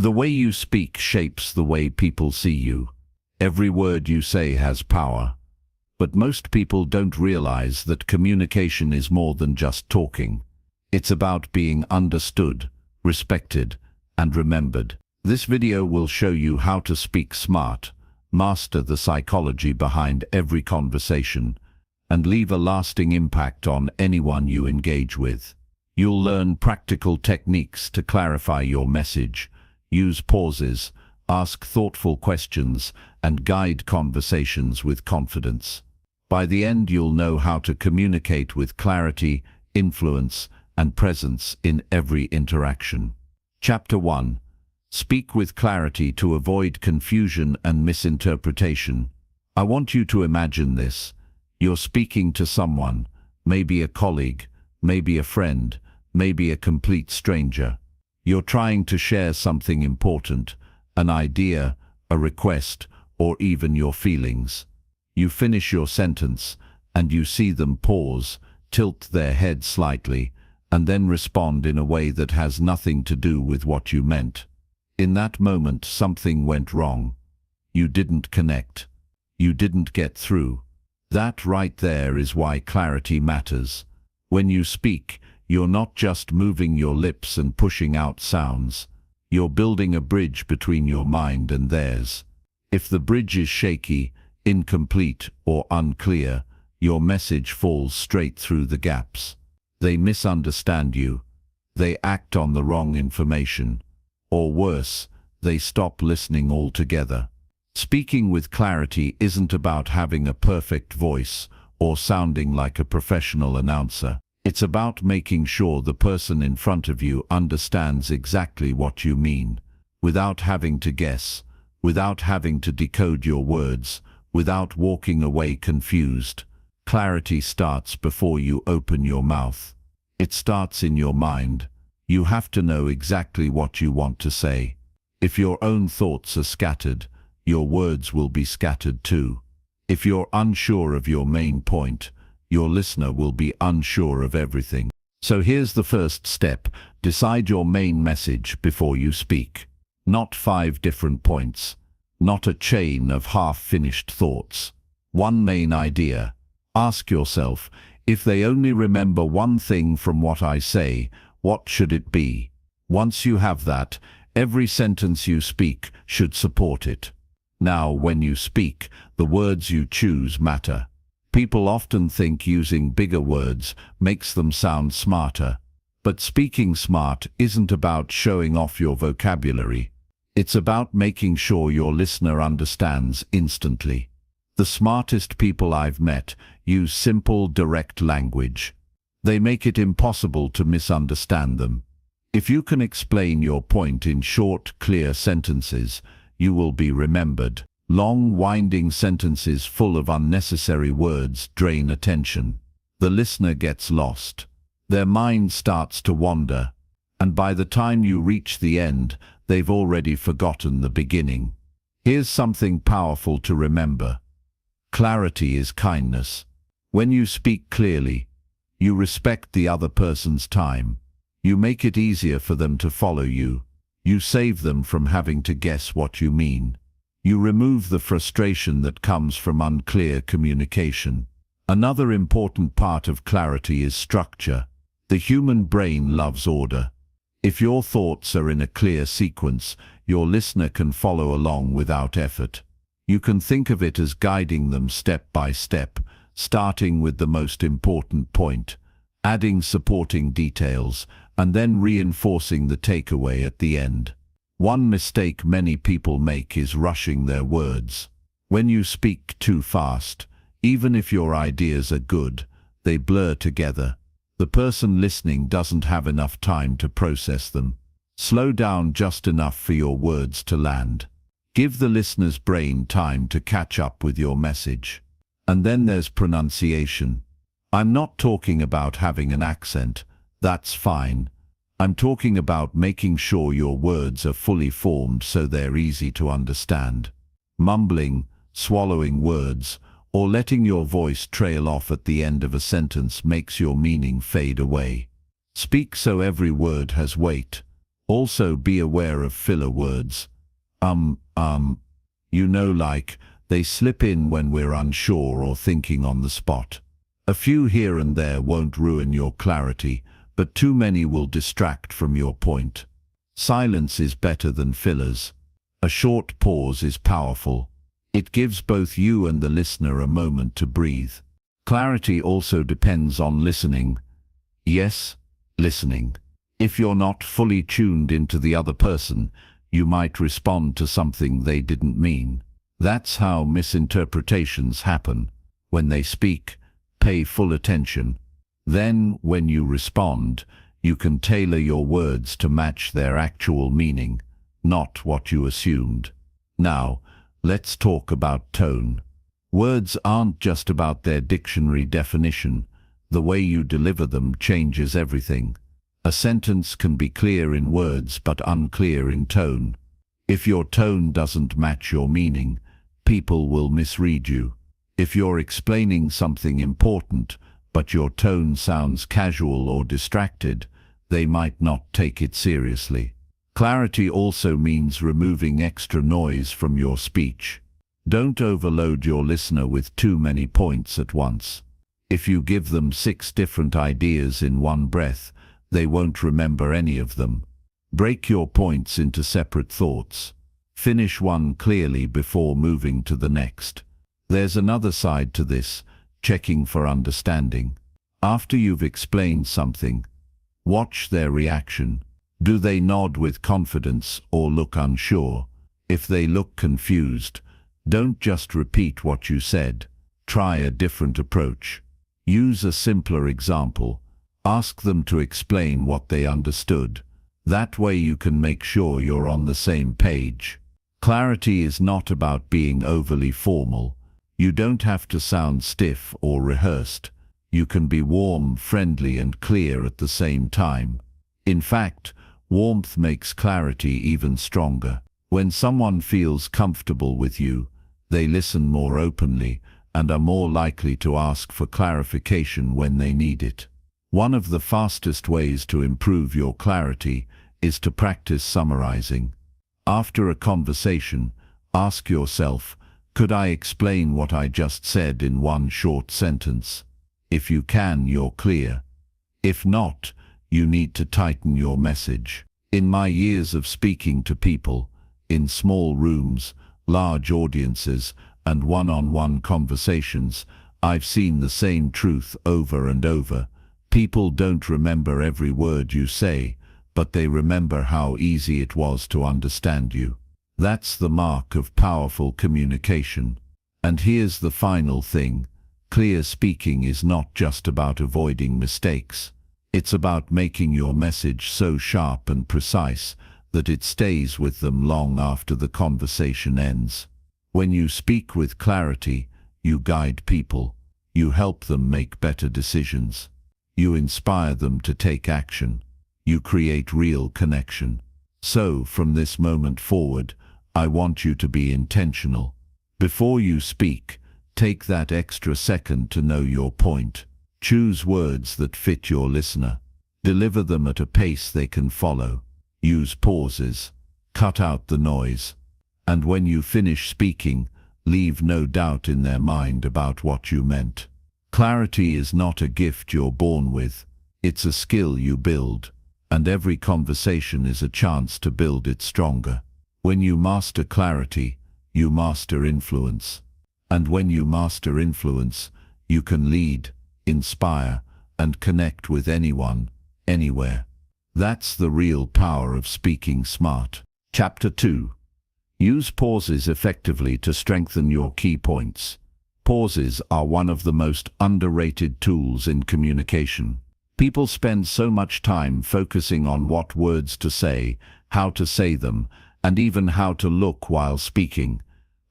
The way you speak shapes the way people see you. Every word you say has power. But most people don't realize that communication is more than just talking. It's about being understood, respected, and remembered. This video will show you how to speak smart, master the psychology behind every conversation, and leave a lasting impact on anyone you engage with. You'll learn practical techniques to clarify your message, use pauses, ask thoughtful questions, and guide conversations with confidence. By the end, you'll know how to communicate with clarity, influence, and presence in every interaction. Chapter 1. Speak with clarity to avoid confusion and misinterpretation. I want you to imagine this. You're speaking to someone, maybe a colleague, maybe a friend, maybe a complete stranger. You're trying to share something important, an idea, a request, or even your feelings. You finish your sentence, and you see them pause, tilt their head slightly, and then respond in a way that has nothing to do with what you meant. In that moment, something went wrong. You didn't connect. You didn't get through. That right there is why clarity matters. When you speak, you're not just moving your lips and pushing out sounds. You're building a bridge between your mind and theirs. If the bridge is shaky, incomplete, or unclear, your message falls straight through the gaps. They misunderstand you. They act on the wrong information. Or worse, they stop listening altogether. Speaking with clarity isn't about having a perfect voice or sounding like a professional announcer. It's about making sure the person in front of you understands exactly what you mean, without having to guess, without having to decode your words, without walking away confused. Clarity starts before you open your mouth. It starts in your mind. You have to know exactly what you want to say. If your own thoughts are scattered, your words will be scattered too. If you're unsure of your main point, your listener will be unsure of everything. So here's the first step. Decide your main message before you speak. Not 5 different points. Not a chain of half-finished thoughts. One main idea. Ask yourself, if they only remember one thing from what I say, what should it be? Once you have that, every sentence you speak should support it. Now, when you speak, the words you choose matter. People often think using bigger words makes them sound smarter. But speaking smart isn't about showing off your vocabulary. It's about making sure your listener understands instantly. The smartest people I've met use simple, direct language. They make it impossible to misunderstand them. If you can explain your point in short, clear sentences, you will be remembered. Long, winding sentences full of unnecessary words drain attention. The listener gets lost. Their mind starts to wander, and by the time you reach the end, they've already forgotten the beginning. Here's something powerful to remember. Clarity is kindness. When you speak clearly, you respect the other person's time. You make it easier for them to follow you. You save them from having to guess what you mean. You remove the frustration that comes from unclear communication. Another important part of clarity is structure. The human brain loves order. If your thoughts are in a clear sequence, your listener can follow along without effort. You can think of it as guiding them step by step, starting with the most important point, adding supporting details, and then reinforcing the takeaway at the end. One mistake many people make is rushing their words. When you speak too fast, even if your ideas are good, they blur together. The person listening doesn't have enough time to process them. Slow down just enough for your words to land. Give the listener's brain time to catch up with your message. And then there's pronunciation. I'm not talking about having an accent. That's fine. I'm talking about making sure your words are fully formed so they're easy to understand. Mumbling, swallowing words, or letting your voice trail off at the end of a sentence makes your meaning fade away. Speak so every word has weight. Also be aware of filler words. Like, they slip in when we're unsure or thinking on the spot. A few here and there won't ruin your clarity, but too many will distract from your point. Silence is better than fillers. A short pause is powerful. It gives both you and the listener a moment to breathe. Clarity also depends on listening. Yes, listening. If you're not fully tuned into the other person, you might respond to something they didn't mean. That's how misinterpretations happen. When they speak, pay full attention. Then, when you respond, you can tailor your words to match their actual meaning, not what you assumed. Now, let's talk about tone. Words aren't just about their dictionary definition. The way you deliver them changes everything. A sentence can be clear in words but unclear in tone. If your tone doesn't match your meaning, people will misread you. If you're explaining something important, but your tone sounds casual or distracted, they might not take it seriously. Clarity also means removing extra noise from your speech. Don't overload your listener with too many points at once. If you give them 6 different ideas in one breath, they won't remember any of them. Break your points into separate thoughts. Finish one clearly before moving to the next. There's another side to this, checking for understanding. After you've explained something, watch their reaction. Do they nod with confidence or look unsure? If they look confused, don't just repeat what you said. Try a different approach. Use a simpler example. Ask them to explain what they understood. That way you can make sure you're on the same page. Clarity is not about being overly formal. You don't have to sound stiff or rehearsed. You can be warm, friendly, and clear at the same time. In fact, warmth makes clarity even stronger. When someone feels comfortable with you, they listen more openly and are more likely to ask for clarification when they need it. One of the fastest ways to improve your clarity is to practice summarizing. After a conversation, ask yourself, could I explain what I just said in one short sentence? If you can, you're clear. If not, you need to tighten your message. In my years of speaking to people, in small rooms, large audiences, and one-on-one conversations, I've seen the same truth over and over. People don't remember every word you say, but they remember how easy it was to understand you. That's the mark of powerful communication. And here's the final thing. Clear speaking is not just about avoiding mistakes. It's about making your message so sharp and precise that it stays with them long after the conversation ends. When you speak with clarity, you guide people. You help them make better decisions. You inspire them to take action. You create real connection. So, from this moment forward, I want you to be intentional. Before you speak, take that extra second to know your point. Choose words that fit your listener. Deliver them at a pace they can follow. Use pauses. Cut out the noise. And when you finish speaking, leave no doubt in their mind about what you meant. Clarity is not a gift you're born with. It's a skill you build. And every conversation is a chance to build it stronger. When you master clarity, you master influence. And when you master influence, you can lead, inspire, and connect with anyone, anywhere. That's the real power of speaking smart. Chapter 2. Use pauses effectively to strengthen your key points. Pauses are one of the most underrated tools in communication. People spend so much time focusing on what words to say, how to say them, and even how to look while speaking.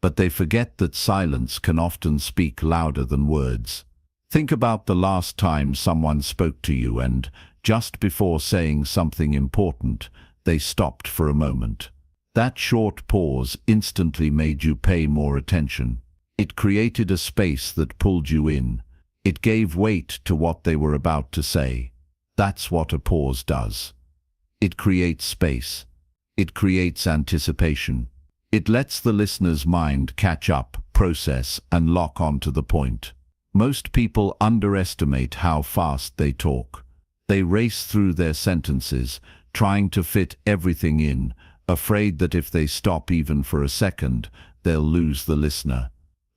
But they forget that silence can often speak louder than words. Think about the last time someone spoke to you and, just before saying something important, they stopped for a moment. That short pause instantly made you pay more attention. It created a space that pulled you in. It gave weight to what they were about to say. That's what a pause does. It creates space. It creates anticipation. It lets the listener's mind catch up, process, and lock onto the point. Most people underestimate how fast they talk. They race through their sentences, trying to fit everything in, afraid that if they stop even for a second, they'll lose the listener.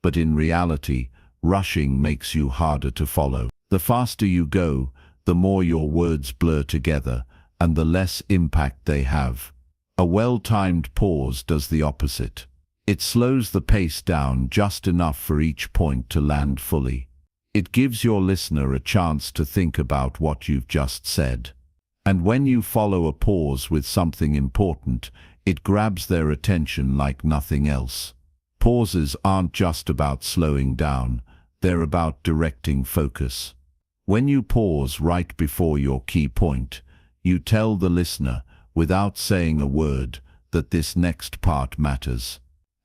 But in reality, rushing makes you harder to follow. The faster you go, the more your words blur together, and the less impact they have. A well-timed pause does the opposite. It slows the pace down just enough for each point to land fully. It gives your listener a chance to think about what you've just said. And when you follow a pause with something important, it grabs their attention like nothing else. Pauses aren't just about slowing down, they're about directing focus. When you pause right before your key point, you tell the listener, without saying a word, that this next part matters.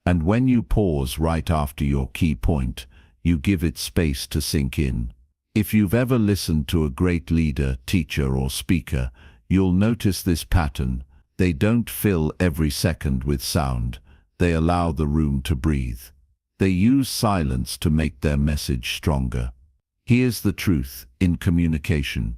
And when you pause right after your key point, you give it space to sink in. If you've ever listened to a great leader, teacher, or speaker, you'll notice this pattern. They don't fill every second with sound. They allow the room to breathe. They use silence to make their message stronger. Here's the truth in communication.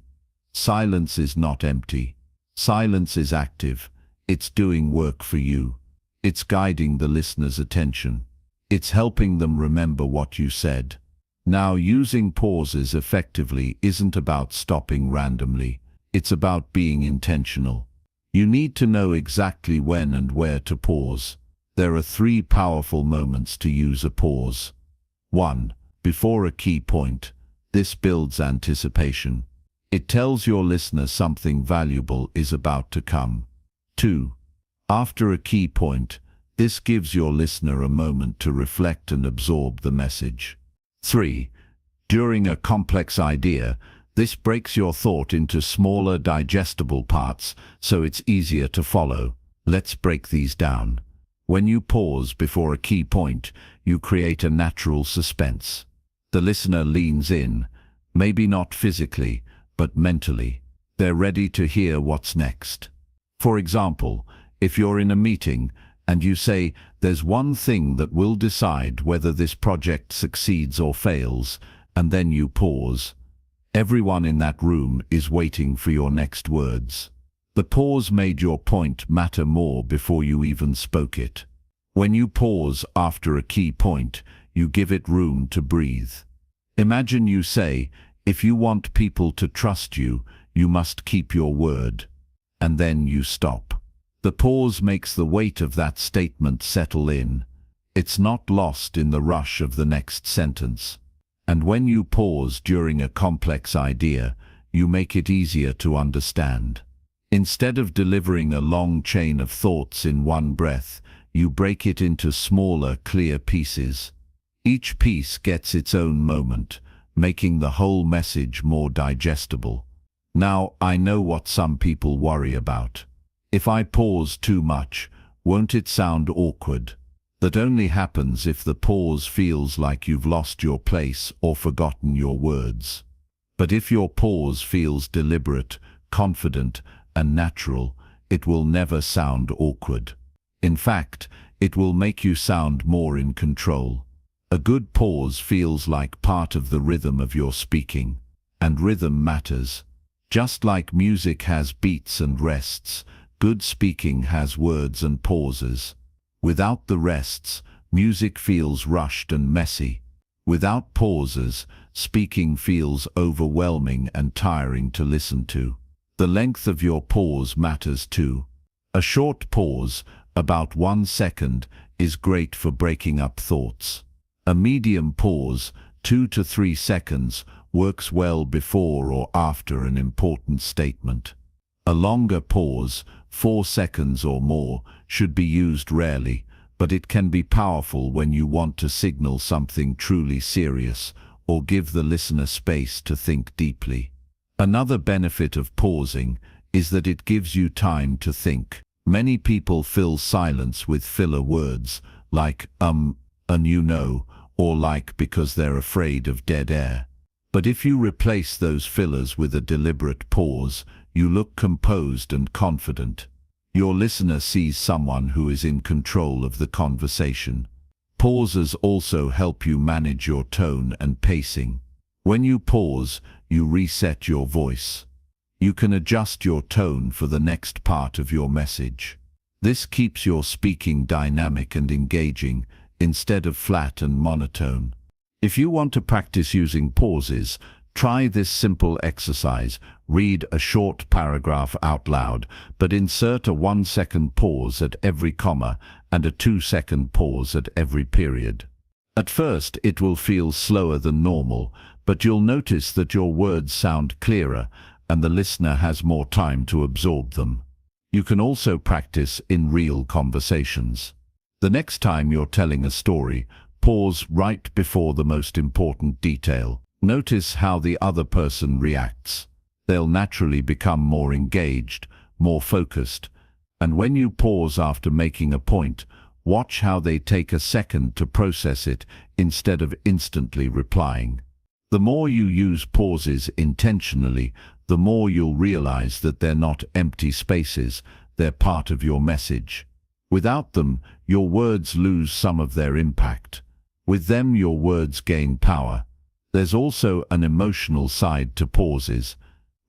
Silence is not empty. Silence is active. It's doing work for you. It's guiding the listener's attention. It's helping them remember what you said. Now, using pauses effectively isn't about stopping randomly. It's about being intentional. You need to know exactly when and where to pause. There are 3 powerful moments to use a pause. 1. Before a key point. This builds anticipation. It tells your listener something valuable is about to come. 2. After a key point. This gives your listener a moment to reflect and absorb the message. 3. During a complex idea. This breaks your thought into smaller, digestible parts, so it's easier to follow. Let's break these down. When you pause before a key point, you create a natural suspense. The listener leans in, maybe not physically, but mentally. They're ready to hear what's next. For example, if you're in a meeting and you say, "There's one thing that will decide whether this project succeeds or fails," and then you pause, everyone in that room is waiting for your next words. The pause made your point matter more before you even spoke it. When you pause after a key point, you give it room to breathe. Imagine you say, "If you want people to trust you, you must keep your word." And then you stop. The pause makes the weight of that statement settle in. It's not lost in the rush of the next sentence. And when you pause during a complex idea, you make it easier to understand. Instead of delivering a long chain of thoughts in one breath, you break it into smaller, clear pieces. Each piece gets its own moment, making the whole message more digestible. Now, I know what some people worry about. If I pause too much, won't it sound awkward? That only happens if the pause feels like you've lost your place or forgotten your words. But if your pause feels deliberate, confident, and natural, it will never sound awkward. In fact, it will make you sound more in control. A good pause feels like part of the rhythm of your speaking, and rhythm matters. Just like music has beats and rests, good speaking has words and pauses. Without the rests, music feels rushed and messy. Without pauses, speaking feels overwhelming and tiring to listen to. The length of your pause matters too. A short pause, about 1 second, is great for breaking up thoughts. A medium pause, 2 to 3 seconds, works well before or after an important statement. A longer pause, 4 seconds or more, should be used rarely, but it can be powerful when you want to signal something truly serious or give the listener space to think deeply. Another benefit of pausing is that it gives you time to think. Many people fill silence with filler words like and you know, or like because they're afraid of dead air. But if you replace those fillers with a deliberate pause, You look composed and confident. Your listener sees someone who is in control of the conversation. Pauses also help you manage your tone and pacing. When you pause, you reset your voice. You can adjust your tone for the next part of your message. This keeps your speaking dynamic and engaging, instead of flat and monotone. If you want to practice using pauses, try this simple exercise. Read a short paragraph out loud, but insert a 1-second pause at every comma and a 2-second pause at every period. At first, it will feel slower than normal, but you'll notice that your words sound clearer and the listener has more time to absorb them. You can also practice in real conversations. The next time you're telling a story, pause right before the most important detail. Notice how the other person reacts. They'll naturally become more engaged, more focused, and when you pause after making a point, watch how they take a second to process it instead of instantly replying. The more you use pauses intentionally, the more you'll realize that they're not empty spaces, they're part of your message. Without them, your words lose some of their impact. With them, your words gain power. There's also an emotional side to pauses.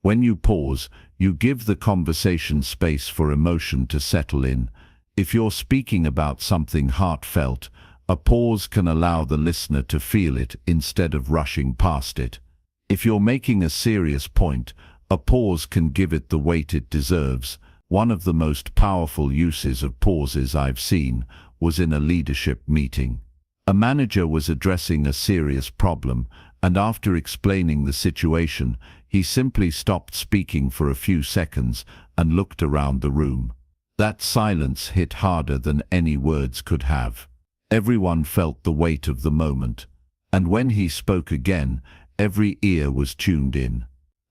When you pause, you give the conversation space for emotion to settle in. If you're speaking about something heartfelt, a pause can allow the listener to feel it instead of rushing past it. If you're making a serious point, a pause can give it the weight it deserves. One of the most powerful uses of pauses I've seen was in a leadership meeting. A manager was addressing a serious problem, and after explaining the situation, he simply stopped speaking for a few seconds and looked around the room. That silence hit harder than any words could have. Everyone felt the weight of the moment, and when he spoke again, every ear was tuned in.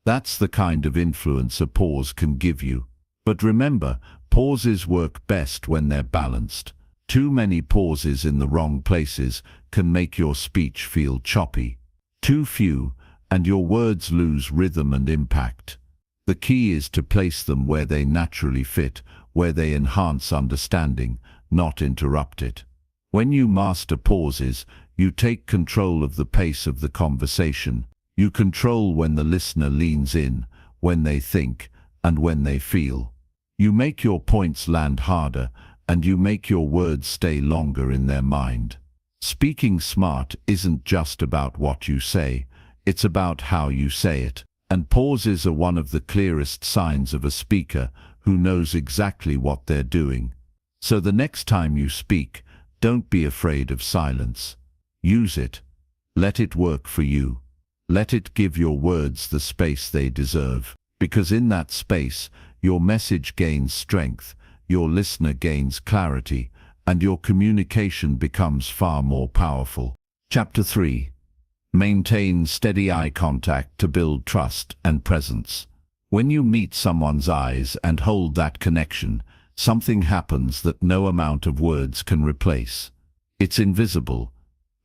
That's the kind of influence a pause can give you. But remember, pauses work best when they're balanced. Too many pauses in the wrong places can make your speech feel choppy. Too few, and your words lose rhythm and impact. The key is to place them where they naturally fit, where they enhance understanding, not interrupt it. When you master pauses, you take control of the pace of the conversation. You control when the listener leans in, when they think, and when they feel. You make your points land harder, and you make your words stay longer in their mind. Speaking smart isn't just about what you say, it's about how you say it. And pauses are one of the clearest signs of a speaker who knows exactly what they're doing. So the next time you speak, don't be afraid of silence. Use it. Let it work for you. Let it give your words the space they deserve. Because in that space, your message gains strength, your listener gains clarity, and your communication becomes far more powerful. Chapter 3. Maintain steady eye contact to build trust and presence. When you meet someone's eyes and hold that connection, something happens that no amount of words can replace. It's invisible,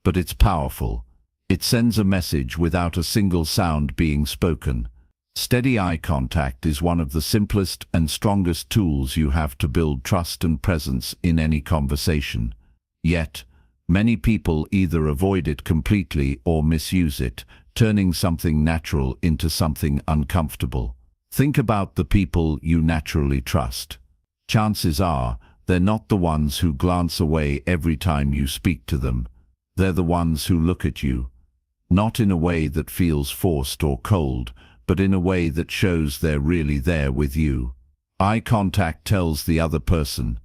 but it's powerful. It sends a message without a single sound being spoken. Steady eye contact is one of the simplest and strongest tools you have to build trust and presence in any conversation. Yet, many people either avoid it completely or misuse it, turning something natural into something uncomfortable. Think about the people you naturally trust. Chances are, they're not the ones who glance away every time you speak to them. They're the ones who look at you, not in a way that feels forced or cold, but in a way that shows they're really there with you. Eye contact tells the other person,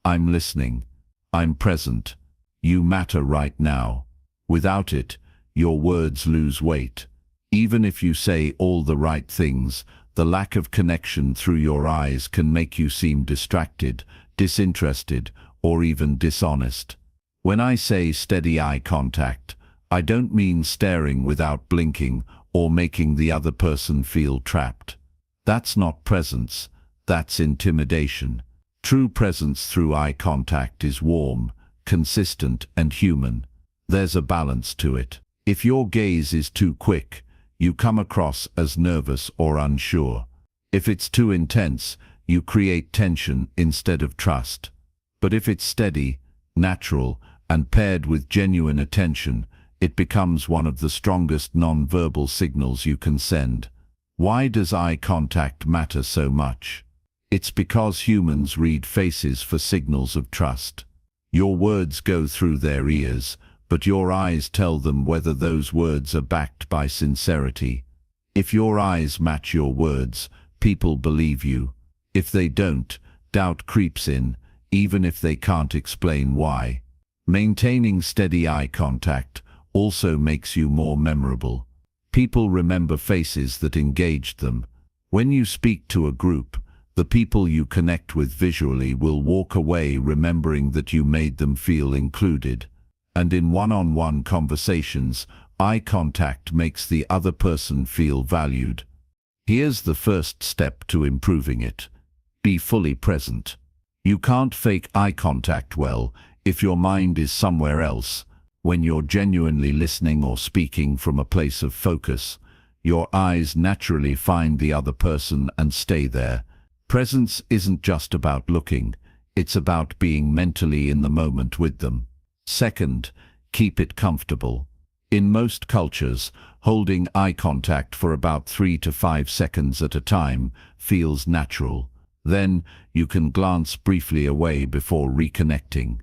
I'm listening, I'm present, you matter right now. Without it, your words lose weight. Even if you say all the right things, the lack of connection through your eyes can make you seem distracted, disinterested, or even dishonest. When I say steady eye contact, I don't mean staring without blinking or making the other person feel trapped. That's not presence, that's intimidation. True presence through eye contact is warm, consistent, and human. There's a balance to it. If your gaze is too quick, you come across as nervous or unsure. If it's too intense, you create tension instead of trust. But if it's steady, natural, and paired with genuine attention, it becomes one of the strongest non-verbal signals you can send. Why does eye contact matter so much? It's because humans read faces for signals of trust. Your words go through their ears, but your eyes tell them whether those words are backed by sincerity. If your eyes match your words, people believe you. If they don't, doubt creeps in, even if they can't explain why. Maintaining steady eye contact also makes you more memorable. People remember faces that engaged them. When you speak to a group, the people you connect with visually will walk away remembering that you made them feel included. And in one-on-one conversations, eye contact makes the other person feel valued. Here's the first step to improving it. Be fully present. You can't fake eye contact well if your mind is somewhere else. When you're genuinely listening or speaking from a place of focus, your eyes naturally find the other person and stay there. Presence isn't just about looking, it's about being mentally in the moment with them. Second, keep it comfortable. In most cultures, holding eye contact for about 3 to 5 seconds at a time feels natural. Then, you can glance briefly away before reconnecting.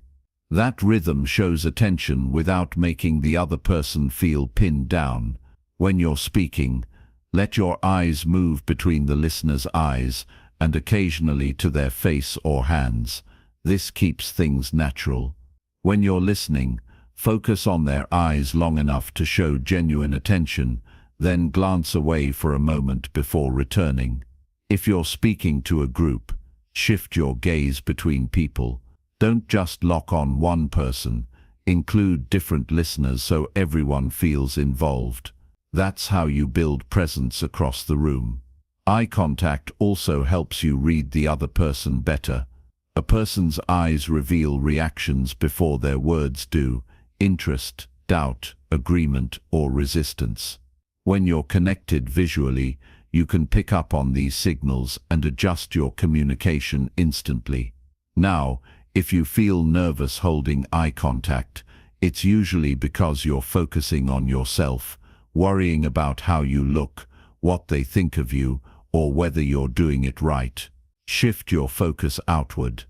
That rhythm shows attention without making the other person feel pinned down. When you're speaking, let your eyes move between the listener's eyes and occasionally to their face or hands. This keeps things natural. When you're listening, focus on their eyes long enough to show genuine attention, then glance away for a moment before returning. If you're speaking to a group, shift your gaze between people. Don't just lock on one person. Include different listeners so everyone feels involved. That's how you build presence across the room. Eye contact also helps you read the other person better. A person's eyes reveal reactions before their words do: interest, doubt, agreement, or resistance. When you're connected visually, you can pick up on these signals and adjust your communication instantly. Now, if you feel nervous holding eye contact, it's usually because you're focusing on yourself, worrying about how you look, what they think of you, or whether you're doing it right. Shift your focus outward.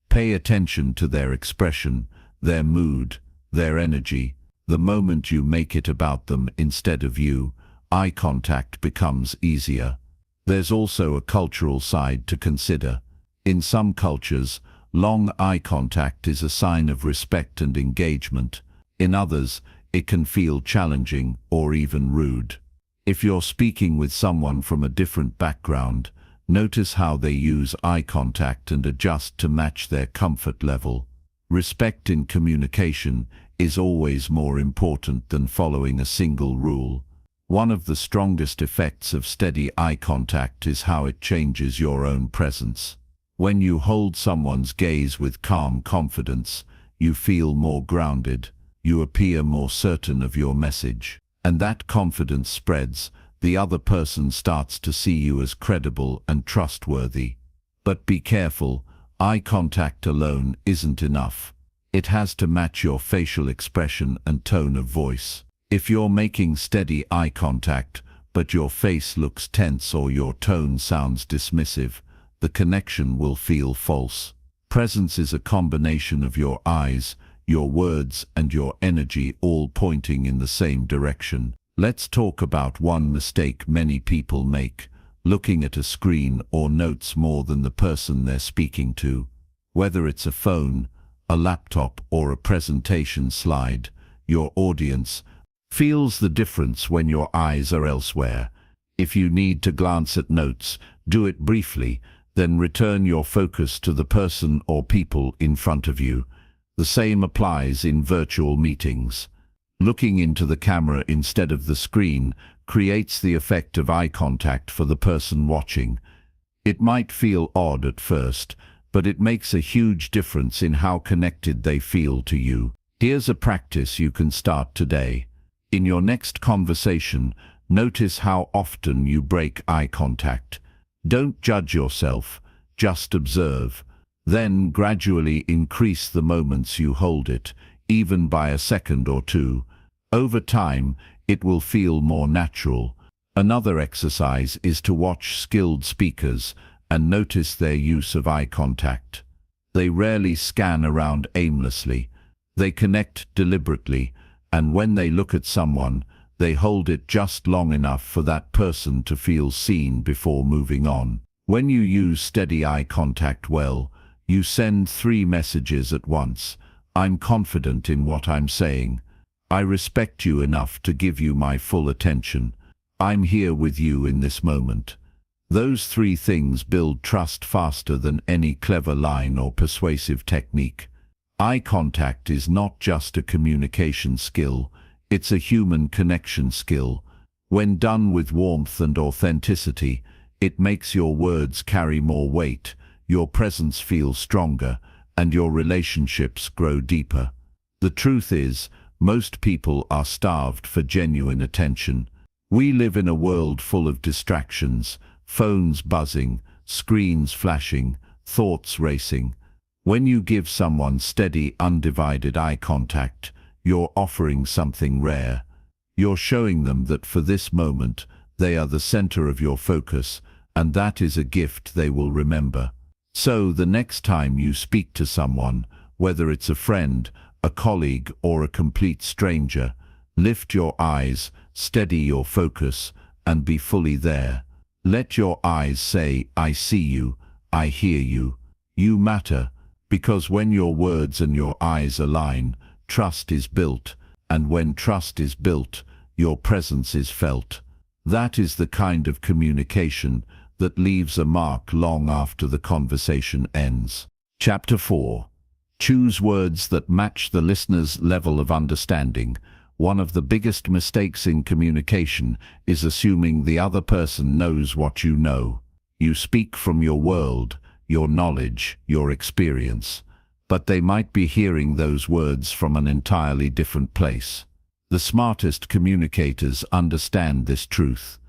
Pay attention to their expression, their mood, their energy. The moment you make it about them instead of you, eye contact becomes easier. There's also a cultural side to consider. In some cultures, long eye contact is a sign of respect and engagement. In others, it can feel challenging or even rude. If you're speaking with someone from a different background, notice how they use eye contact and adjust to match their comfort level. Respect in communication is always more important than following a single rule. One of the strongest effects of steady eye contact is how it changes your own presence. When you hold someone's gaze with calm confidence, you feel more grounded. You appear more certain of your message. And that confidence spreads. The other person starts to see you as credible and trustworthy. But be careful, eye contact alone isn't enough. It has to match your facial expression and tone of voice. If you're making steady eye contact, but your face looks tense or your tone sounds dismissive, the connection will feel false. Presence is a combination of your eyes, your words, and your energy all pointing in the same direction. Let's talk about one mistake many people make: looking at a screen or notes more than the person they're speaking to. Whether it's a phone, a laptop, or a presentation slide, your audience feels the difference when your eyes are elsewhere. If you need to glance at notes, do it briefly, then return your focus to the person or people in front of you. The same applies in virtual meetings. Looking into the camera instead of the screen creates the effect of eye contact for the person watching. It might feel odd at first, but it makes a huge difference in how connected they feel to you. Here's a practice you can start today. In your next conversation, notice how often you break eye contact. Don't judge yourself, just observe. Then gradually increase the moments you hold it, even by a second or two. Over time, it will feel more natural. Another exercise is to watch skilled speakers and notice their use of eye contact. They rarely scan around aimlessly. They connect deliberately, and when they look at someone, they hold it just long enough for that person to feel seen before moving on. When you use steady eye contact well, you send 3 messages at once. I'm confident in what I'm saying. I respect you enough to give you my full attention. I'm here with you in this moment. Those 3 things build trust faster than any clever line or persuasive technique. Eye contact is not just a communication skill, it's a human connection skill. When done with warmth and authenticity, it makes your words carry more weight, your presence feel stronger, and your relationships grow deeper. The truth is, most people are starved for genuine attention. We live in a world full of distractions, phones buzzing, screens flashing, thoughts racing. When you give someone steady, undivided eye contact, you're offering something rare. You're showing them that for this moment, they are the center of your focus, and that is a gift they will remember. So the next time you speak to someone, whether it's a friend, a colleague, or a complete stranger, lift your eyes, steady your focus, and be fully there. Let your eyes say, I see you, I hear you, you matter, because when your words and your eyes align, trust is built, and when trust is built, your presence is felt. That is the kind of communication that leaves a mark long after the conversation ends. Chapter 4. Choose words that match the listener's level of understanding. One of the biggest mistakes in communication is assuming the other person knows what you know. You speak from your world, your knowledge, your experience, but they might be hearing those words from an entirely different place. The smartest communicators understand this truth.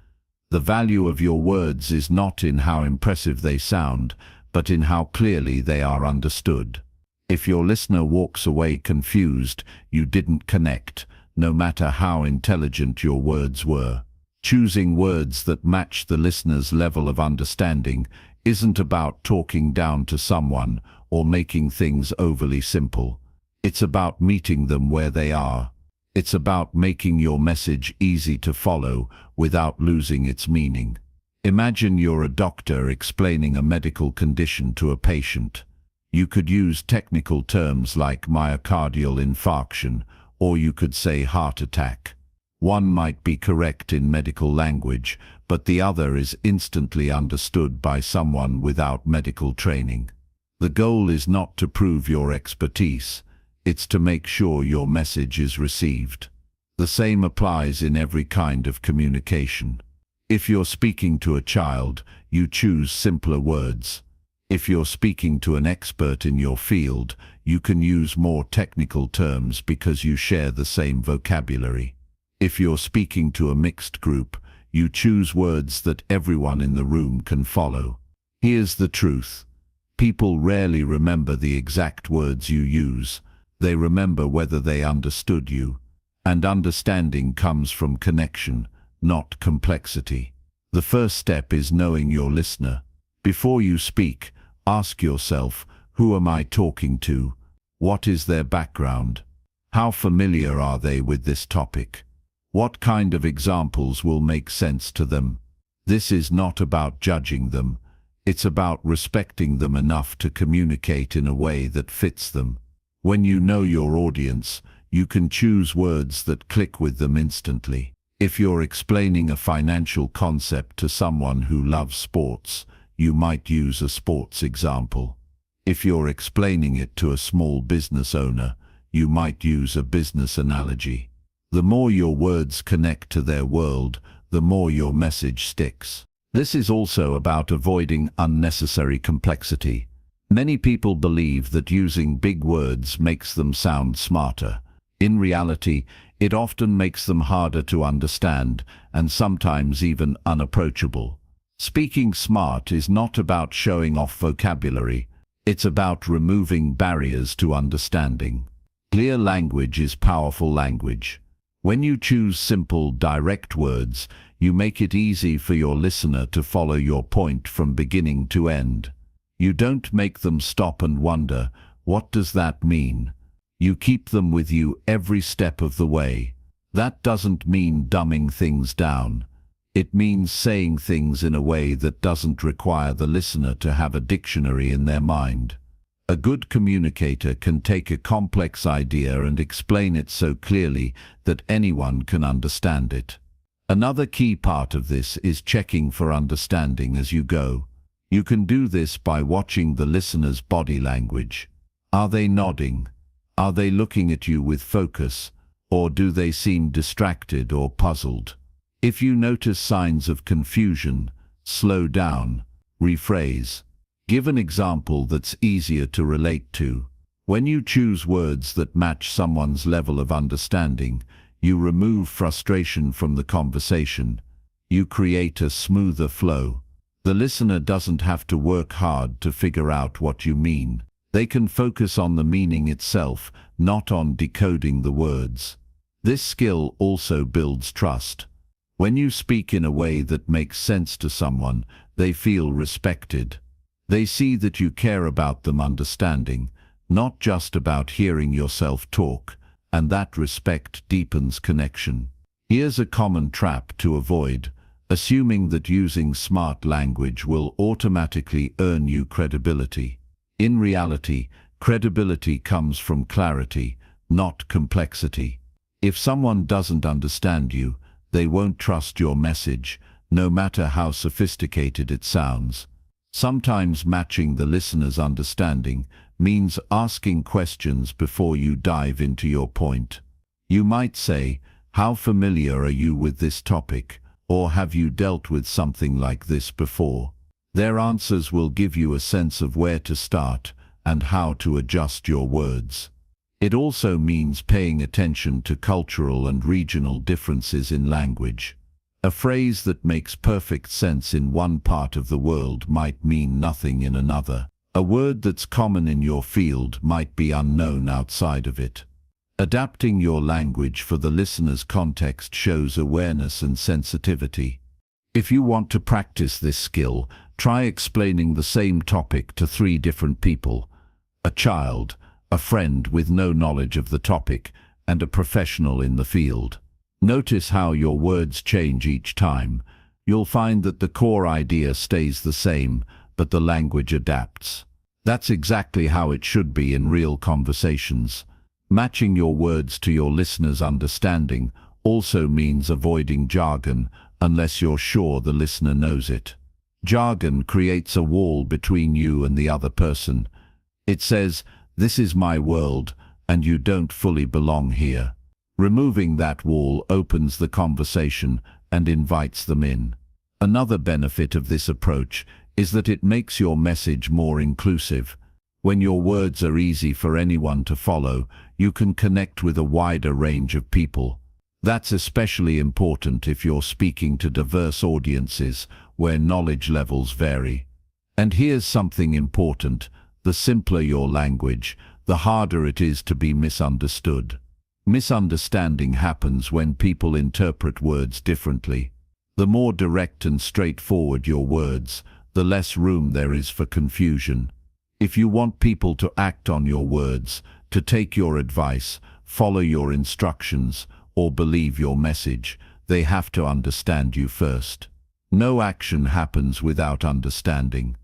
The value of your words is not in how impressive they sound, but in how clearly they are understood. If your listener walks away confused, you didn't connect, no matter how intelligent your words were. Choosing words that match the listener's level of understanding isn't about talking down to someone or making things overly simple. It's about meeting them where they are. It's about making your message easy to follow without losing its meaning. Imagine you're a doctor explaining a medical condition to a patient. You could use technical terms like myocardial infarction, or you could say heart attack. One might be correct in medical language, but the other is instantly understood by someone without medical training. The goal is not to prove your expertise, it's to make sure your message is received. The same applies in every kind of communication. If you're speaking to a child, you choose simpler words. If you're speaking to an expert in your field, you can use more technical terms because you share the same vocabulary. If you're speaking to a mixed group, you choose words that everyone in the room can follow. Here's the truth. People rarely remember the exact words you use. They remember whether they understood you. And understanding comes from connection, not complexity. The first step is knowing your listener. Before you speak, ask yourself, who am I talking to? What is their background? How familiar are they with this topic? What kind of examples will make sense to them? This is not about judging them. It's about respecting them enough to communicate in a way that fits them. When you know your audience, you can choose words that click with them instantly. If you're explaining a financial concept to someone who loves sports, you might use a sports example. If you're explaining it to a small business owner, you might use a business analogy. The more your words connect to their world, the more your message sticks. This is also about avoiding unnecessary complexity. Many people believe that using big words makes them sound smarter. In reality, it often makes them harder to understand and sometimes even unapproachable. Speaking smart is not about showing off vocabulary. It's about removing barriers to understanding. Clear language is powerful language. When you choose simple, direct words, you make it easy for your listener to follow your point from beginning to end. You don't make them stop and wonder, what does that mean? You keep them with you every step of the way. That doesn't mean dumbing things down. It means saying things in a way that doesn't require the listener to have a dictionary in their mind. A good communicator can take a complex idea and explain it so clearly that anyone can understand it. Another key part of this is checking for understanding as you go. You can do this by watching the listener's body language. Are they nodding? Are they looking at you with focus? Or do they seem distracted or puzzled? If you notice signs of confusion, slow down, rephrase. Give an example that's easier to relate to. When you choose words that match someone's level of understanding, you remove frustration from the conversation. You create a smoother flow. The listener doesn't have to work hard to figure out what you mean. They can focus on the meaning itself, not on decoding the words. This skill also builds trust. When you speak in a way that makes sense to someone, they feel respected. They see that you care about them understanding, not just about hearing yourself talk, and that respect deepens connection. Here's a common trap to avoid: assuming that using smart language will automatically earn you credibility. In reality, credibility comes from clarity, not complexity. If someone doesn't understand you, they won't trust your message, no matter how sophisticated it sounds. Sometimes matching the listener's understanding means asking questions before you dive into your point. You might say, "How familiar are you with this topic?" or "Have you dealt with something like this before?" Their answers will give you a sense of where to start and how to adjust your words. It also means paying attention to cultural and regional differences in language. A phrase that makes perfect sense in one part of the world might mean nothing in another. A word that's common in your field might be unknown outside of it. Adapting your language for the listener's context shows awareness and sensitivity. If you want to practice this skill, try explaining the same topic to 3 different people: a child, a friend with no knowledge of the topic, and a professional in the field. Notice how your words change each time. You'll find that the core idea stays the same, but the language adapts. That's exactly how it should be in real conversations. Matching your words to your listener's understanding also means avoiding jargon unless you're sure the listener knows it. Jargon creates a wall between you and the other person. It says, "This is my world, and you don't fully belong here." Removing that wall opens the conversation and invites them in. Another benefit of this approach is that it makes your message more inclusive. When your words are easy for anyone to follow, you can connect with a wider range of people. That's especially important if you're speaking to diverse audiences where knowledge levels vary. And here's something important: the simpler your language, the harder it is to be misunderstood. Misunderstanding happens when people interpret words differently. The more direct and straightforward your words, the less room there is for confusion. If you want people to act on your words, to take your advice, follow your instructions, or believe your message, they have to understand you first. No action happens without understanding.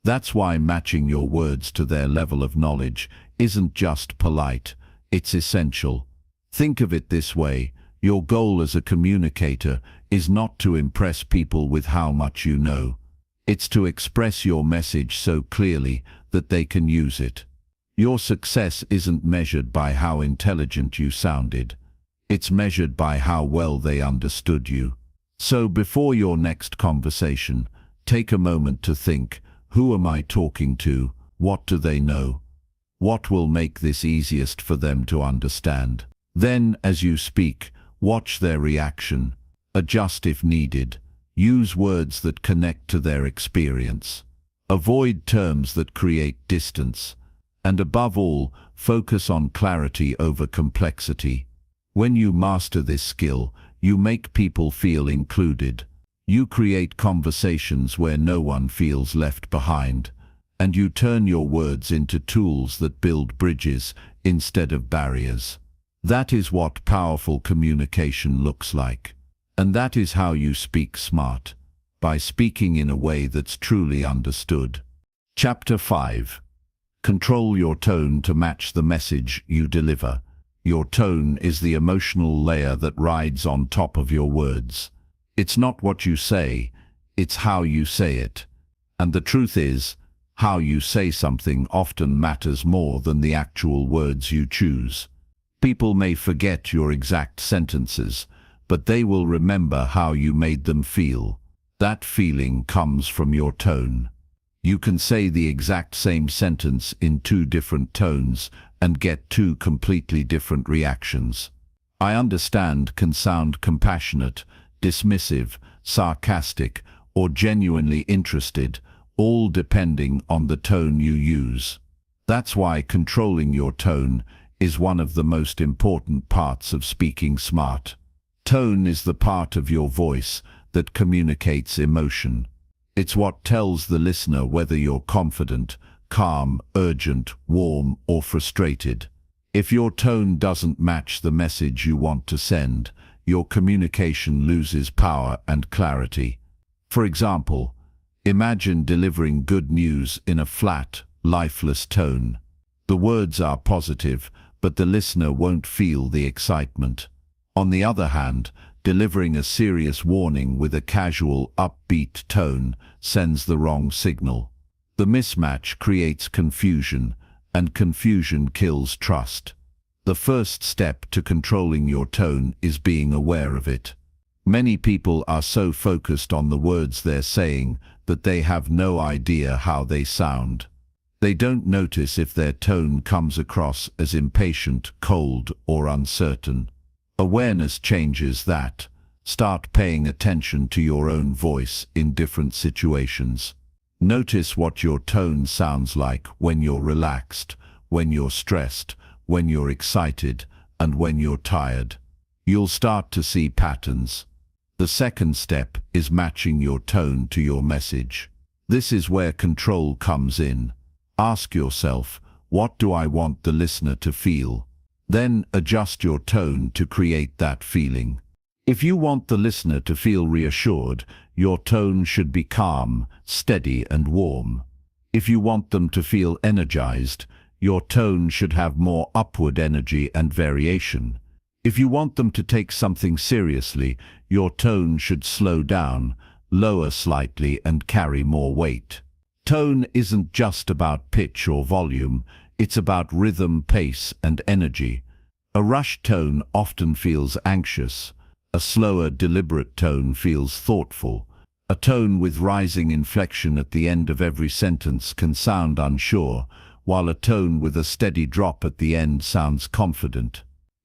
That's why matching your words to their level of knowledge isn't just polite, it's essential. Think of it this way: your goal as a communicator is not to impress people with how much you know. It's to express your message so clearly that they can use it. Your success isn't measured by how intelligent you sounded. It's measured by how well they understood you. So before your next conversation, take a moment to think, who am I talking to? What do they know? What will make this easiest for them to understand? Then, as you speak, watch their reaction. Adjust if needed. Use words that connect to their experience. Avoid terms that create distance. And above all, focus on clarity over complexity. When you master this skill, you make people feel included. You create conversations where no one feels left behind. And you turn your words into tools that build bridges instead of barriers. That is what powerful communication looks like. And that is how you speak smart, by speaking in a way that's truly understood. Chapter 5. Control your tone to match the message you deliver. Your tone is the emotional layer that rides on top of your words. It's not what you say, it's how you say it. And the truth is, how you say something often matters more than the actual words you choose. People may forget your exact sentences, but they will remember how you made them feel. That feeling comes from your tone. You can say the exact same sentence in two different tones and get two completely different reactions. "I understand" can sound compassionate, dismissive, sarcastic, or genuinely interested, all depending on the tone you use. That's why controlling your tone is one of the most important parts of speaking smart. Tone is the part of your voice that communicates emotion. It's what tells the listener whether you're confident, calm, urgent, warm, or frustrated. If your tone doesn't match the message you want to send, your communication loses power and clarity. For example, imagine delivering good news in a flat, lifeless tone. The words are positive, but the listener won't feel the excitement. On the other hand, delivering a serious warning with a casual, upbeat tone sends the wrong signal. The mismatch creates confusion, and confusion kills trust. The first step to controlling your tone is being aware of it. Many people are so focused on the words they're saying that they have no idea how they sound. They don't notice if their tone comes across as impatient, cold, or uncertain. Awareness changes that. Start paying attention to your own voice in different situations. Notice what your tone sounds like when you're relaxed, when you're stressed, when you're excited, and when you're tired. You'll start to see patterns. The second step is matching your tone to your message. This is where control comes in. Ask yourself, what do I want the listener to feel? Then adjust your tone to create that feeling. If you want the listener to feel reassured, your tone should be calm, steady, and warm. If you want them to feel energized, your tone should have more upward energy and variation. If you want them to take something seriously, your tone should slow down, lower slightly, and carry more weight. Tone isn't just about pitch or volume, it's about rhythm, pace, and energy. A rushed tone often feels anxious. A slower, deliberate tone feels thoughtful. A tone with rising inflection at the end of every sentence can sound unsure, while a tone with a steady drop at the end sounds confident.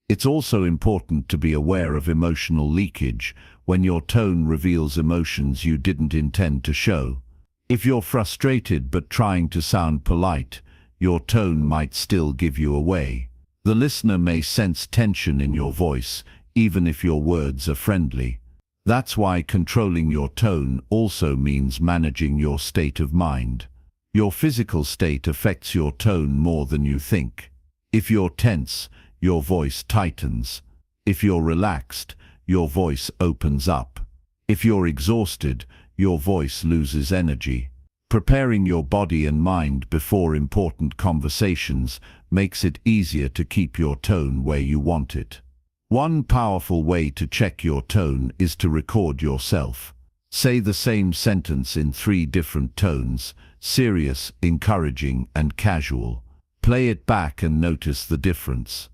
It's also important to be aware of emotional leakage when your tone reveals emotions you didn't intend to show. If you're frustrated but trying to sound polite, your tone might still give you away. The listener may sense tension in your voice, even if your words are friendly. That's why controlling your tone also means managing your state of mind. Your physical state affects your tone more than you think. If you're tense, your voice tightens. If you're relaxed, your voice opens up. If you're exhausted, your voice loses energy. Preparing your body and mind before important conversations makes it easier to keep your tone where you want it. One powerful way to check your tone is to record yourself. Say the same sentence in 3 different tones: serious, encouraging, and casual. Play it back and notice the difference.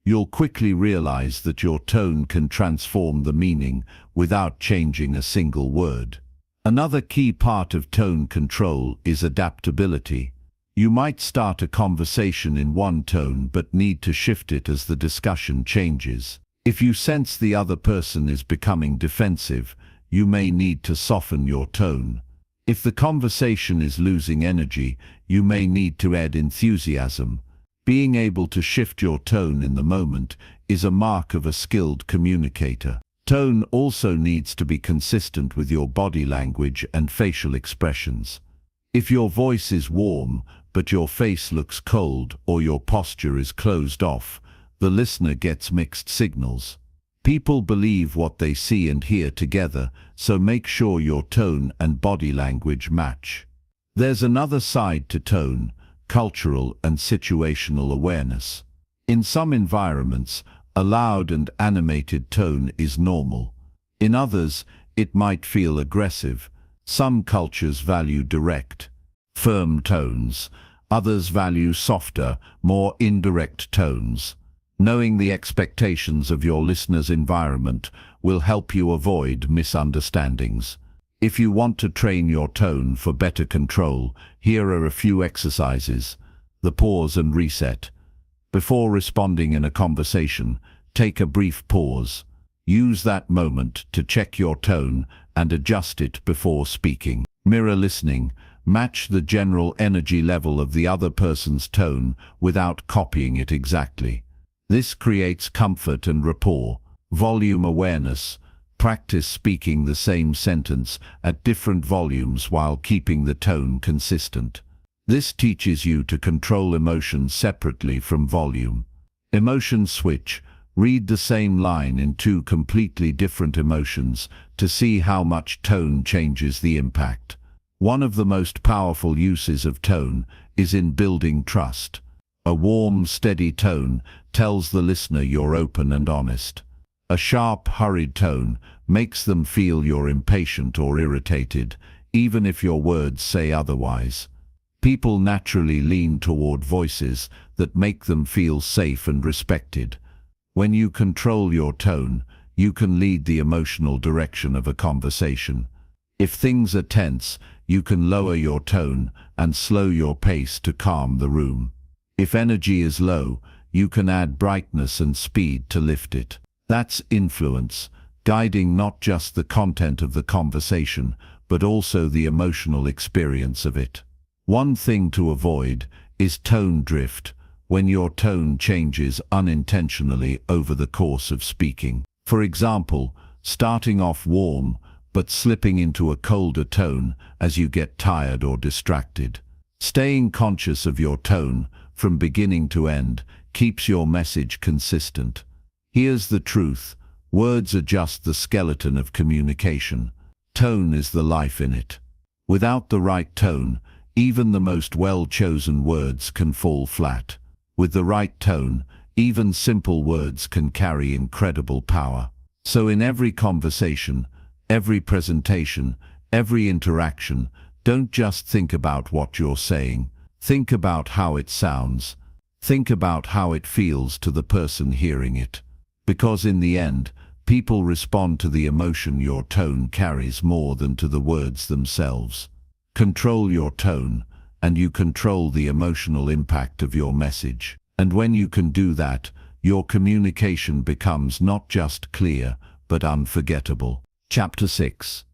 You'll quickly realize that your tone can transform the meaning without changing a single word. Another key part of tone control is adaptability. You might start a conversation in one tone but need to shift it as the discussion changes. If you sense the other person is becoming defensive, you may need to soften your tone. If the conversation is losing energy, you may need to add enthusiasm. Being able to shift your tone in the moment is a mark of a skilled communicator. Tone also needs to be consistent with your body language and facial expressions. If your voice is warm, but your face looks cold or your posture is closed off, the listener gets mixed signals. People believe what they see and hear together, so make sure your tone and body language match. There's another side to tone: cultural and situational awareness. In some environments, a loud and animated tone is normal. In others, it might feel aggressive. Some cultures value direct, firm tones. Others value softer, more indirect tones. Knowing the expectations of your listener's environment will help you avoid misunderstandings. If you want to train your tone for better control, here are a few exercises. The pause and reset. Before responding in a conversation, take a brief pause. Use that moment to check your tone and adjust it before speaking. Mirror listening. Match the general energy level of the other person's tone without copying it exactly. This creates comfort and rapport. Volume awareness. Practice speaking the same sentence at different volumes while keeping the tone consistent. This teaches you to control emotions separately from volume. Emotion switch. Read the same line in two completely different emotions to see how much tone changes the impact. One of the most powerful uses of tone is in building trust. A warm, steady tone tells the listener you're open and honest. A sharp, hurried tone makes them feel you're impatient or irritated, even if your words say otherwise. People naturally lean toward voices that make them feel safe and respected. When you control your tone, you can lead the emotional direction of a conversation. If things are tense, you can lower your tone and slow your pace to calm the room. If energy is low, you can add brightness and speed to lift it. That's influence, guiding not just the content of the conversation, but also the emotional experience of it. One thing to avoid is tone drift, when your tone changes unintentionally over the course of speaking. For example, starting off warm, but slipping into a colder tone as you get tired or distracted. Staying conscious of your tone from beginning to end keeps your message consistent. Here's the truth: words are just the skeleton of communication. Tone is the life in it. Without the right tone, even the most well-chosen words can fall flat. With the right tone, even simple words can carry incredible power. So in every conversation, every presentation, every interaction, don't just think about what you're saying. Think about how it sounds. Think about how it feels to the person hearing it. Because in the end, people respond to the emotion your tone carries more than to the words themselves. Control your tone, and you control the emotional impact of your message. And when you can do that, your communication becomes not just clear, but unforgettable. Chapter 6.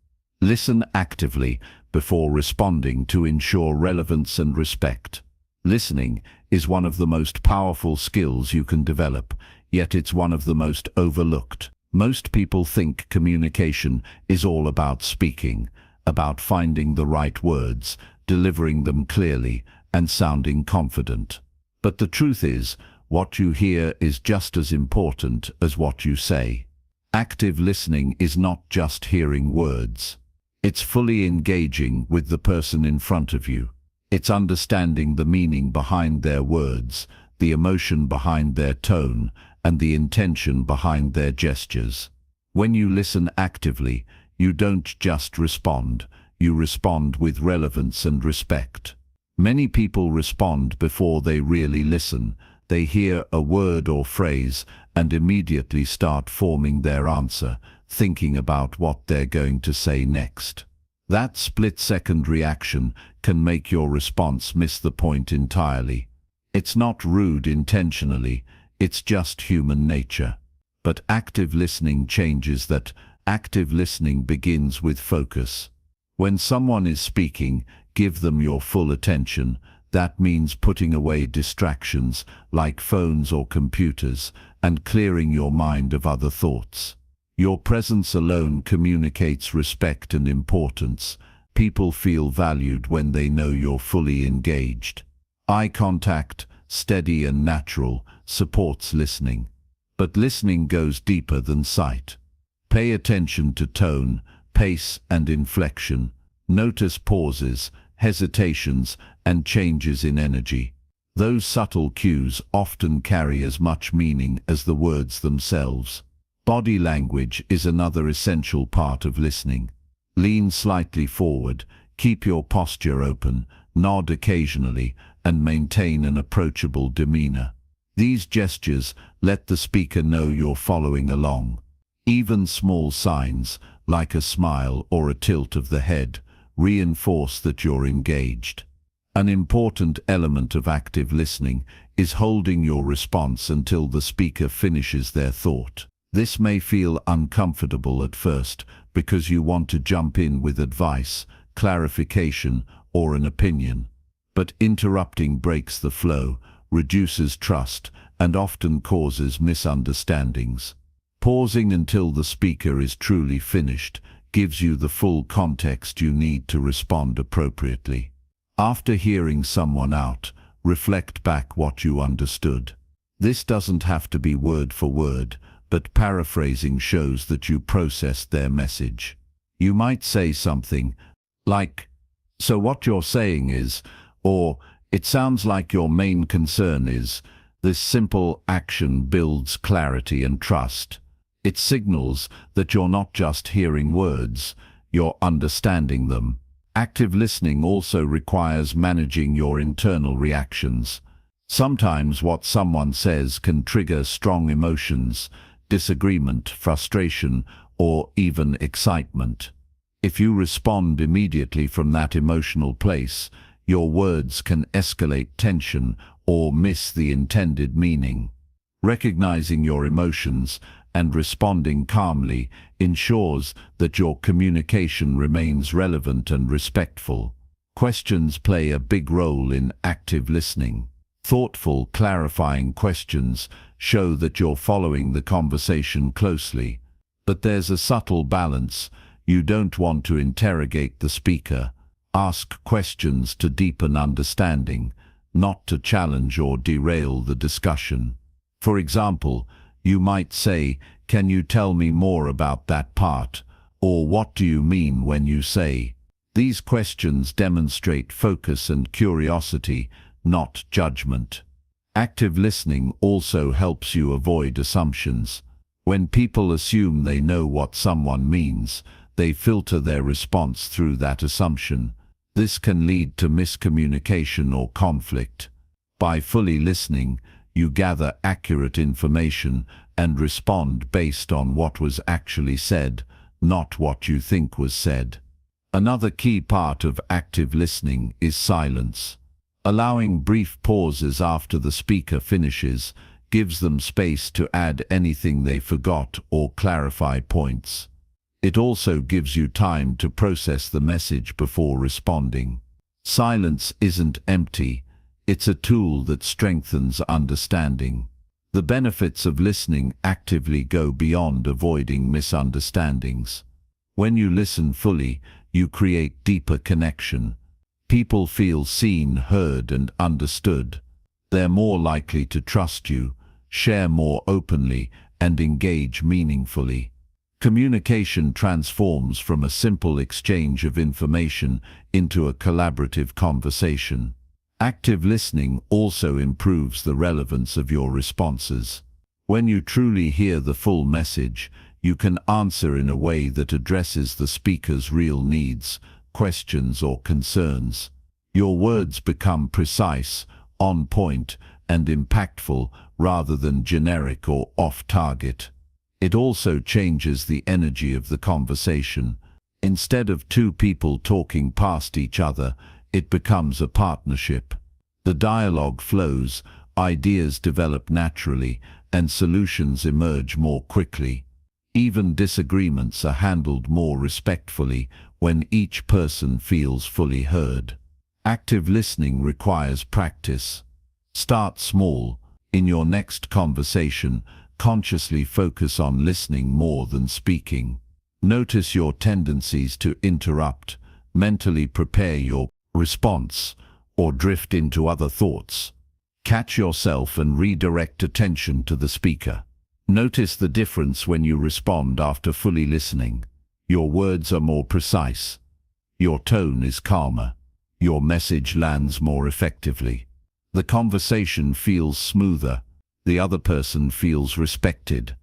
Listen actively before responding to ensure relevance and respect. Listening is one of the most powerful skills you can develop, yet it's one of the most overlooked. Most people think communication is all about speaking, about finding the right words, delivering them clearly, and sounding confident. But the truth is, what you hear is just as important as what you say. Active listening is not just hearing words. It's fully engaging with the person in front of you. It's understanding the meaning behind their words, the emotion behind their tone, and the intention behind their gestures. When you listen actively, you don't just respond, you respond with relevance and respect. Many people respond before they really listen. They hear a word or phrase and immediately start forming their answer, thinking about what they're going to say next. That split-second reaction can make your response miss the point entirely. It's not rude intentionally, it's just human nature. But active listening changes that, Active listening begins with focus. When someone is speaking, give them your full attention. That means putting away distractions like phones or computers and clearing your mind of other thoughts. Your presence alone communicates respect and importance. People feel valued when they know you're fully engaged. Eye contact, steady and natural, supports listening. But listening goes deeper than sight. Pay attention to tone, pace and inflection. Notice pauses, hesitations and changes in energy. Those subtle cues often carry as much meaning as the words themselves. Body language is another essential part of listening. Lean slightly forward, keep your posture open, nod occasionally, and maintain an approachable demeanor. These gestures let the speaker know you're following along. Even small signs, like a smile or a tilt of the head, reinforce that you're engaged. An important element of active listening is holding your response until the speaker finishes their thought. This may feel uncomfortable at first because you want to jump in with advice, clarification, or an opinion. But interrupting breaks the flow, reduces trust, and often causes misunderstandings. Pausing until the speaker is truly finished gives you the full context you need to respond appropriately. After hearing someone out, reflect back what you understood. This doesn't have to be word for word, but paraphrasing shows that you processed their message. You might say something like, "So what you're saying is," or "It sounds like your main concern is." This simple action builds clarity and trust. It signals that you're not just hearing words, you're understanding them. Active listening also requires managing your internal reactions. Sometimes what someone says can trigger strong emotions, disagreement, frustration, or even excitement. If you respond immediately from that emotional place, your words can escalate tension or miss the intended meaning. Recognizing your emotions and responding calmly ensures that your communication remains relevant and respectful. Questions play a big role in active listening. Thoughtful, clarifying questions show that you're following the conversation closely. But there's a subtle balance. You don't want to interrogate the speaker. Ask questions to deepen understanding, not to challenge or derail the discussion. For example, you might say, "Can you tell me more about that part?" Or "What do you mean when you say?" These questions demonstrate focus and curiosity, not judgment. Active listening also helps you avoid assumptions. When people assume they know what someone means, they filter their response through that assumption. This can lead to miscommunication or conflict. By fully listening, you gather accurate information and respond based on what was actually said, not what you think was said. Another key part of active listening is silence. Allowing brief pauses after the speaker finishes gives them space to add anything they forgot or clarify points. It also gives you time to process the message before responding. Silence isn't empty. It's a tool that strengthens understanding. The benefits of listening actively go beyond avoiding misunderstandings. When you listen fully, you create deeper connection. People feel seen, heard, and understood. They're more likely to trust you, share more openly, and engage meaningfully. Communication transforms from a simple exchange of information into a collaborative conversation. Active listening also improves the relevance of your responses. When you truly hear the full message, you can answer in a way that addresses the speaker's real needs, questions, or concerns. Your words become precise, on point, and impactful rather than generic or off-target. It also changes the energy of the conversation. Instead of two people talking past each other, it becomes a partnership. The dialogue flows, ideas develop naturally, and solutions emerge more quickly. Even disagreements are handled more respectfully when each person feels fully heard. Active listening requires practice. Start small. In your next conversation, consciously focus on listening more than speaking. Notice your tendencies to interrupt, mentally prepare your response, or drift into other thoughts. Catch yourself and redirect attention to the speaker. Notice the difference when you respond after fully listening. Your words are more precise. Your tone is calmer. Your message lands more effectively. The conversation feels smoother. The other person feels respected.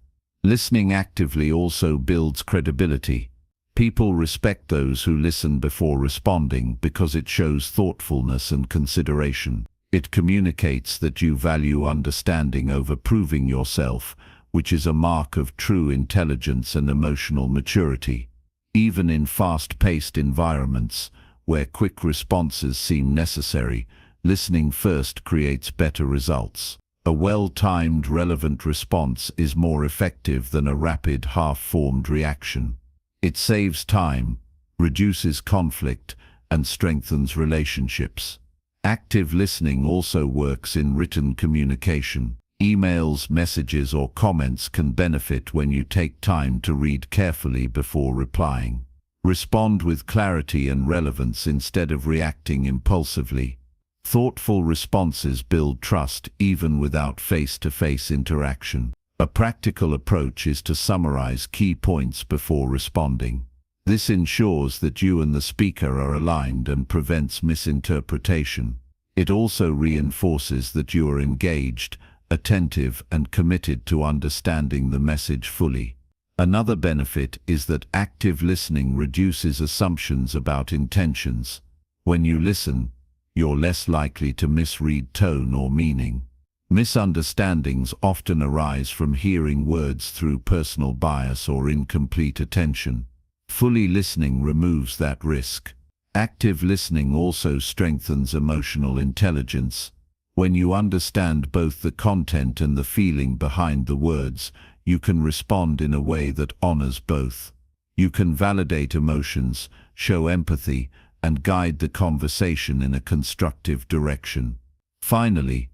Listening actively also builds credibility. People respect those who listen before responding because it shows thoughtfulness and consideration. It communicates that you value understanding over proving yourself, which is a mark of true intelligence and emotional maturity. Even in fast-paced environments, where quick responses seem necessary, listening first creates better results. A well-timed, relevant response is more effective than a rapid, half-formed reaction. It saves time, reduces conflict, and strengthens relationships. Active listening also works in written communication. Emails, messages, or comments can benefit when you take time to read carefully before replying. Respond with clarity and relevance instead of reacting impulsively. Thoughtful responses build trust even without face-to-face interaction. A practical approach is to summarize key points before responding. This ensures that you and the speaker are aligned and prevents misinterpretation. It also reinforces that you are engaged, attentive, and committed to understanding the message fully. Another benefit is that active listening reduces assumptions about intentions. When you listen, you're less likely to misread tone or meaning. Misunderstandings often arise from hearing words through personal bias or incomplete attention. Fully listening removes that risk. Active listening also strengthens emotional intelligence. When you understand both the content and the feeling behind the words, you can respond in a way that honors both. You can validate emotions, show empathy, and guide the conversation in a constructive direction. Finally,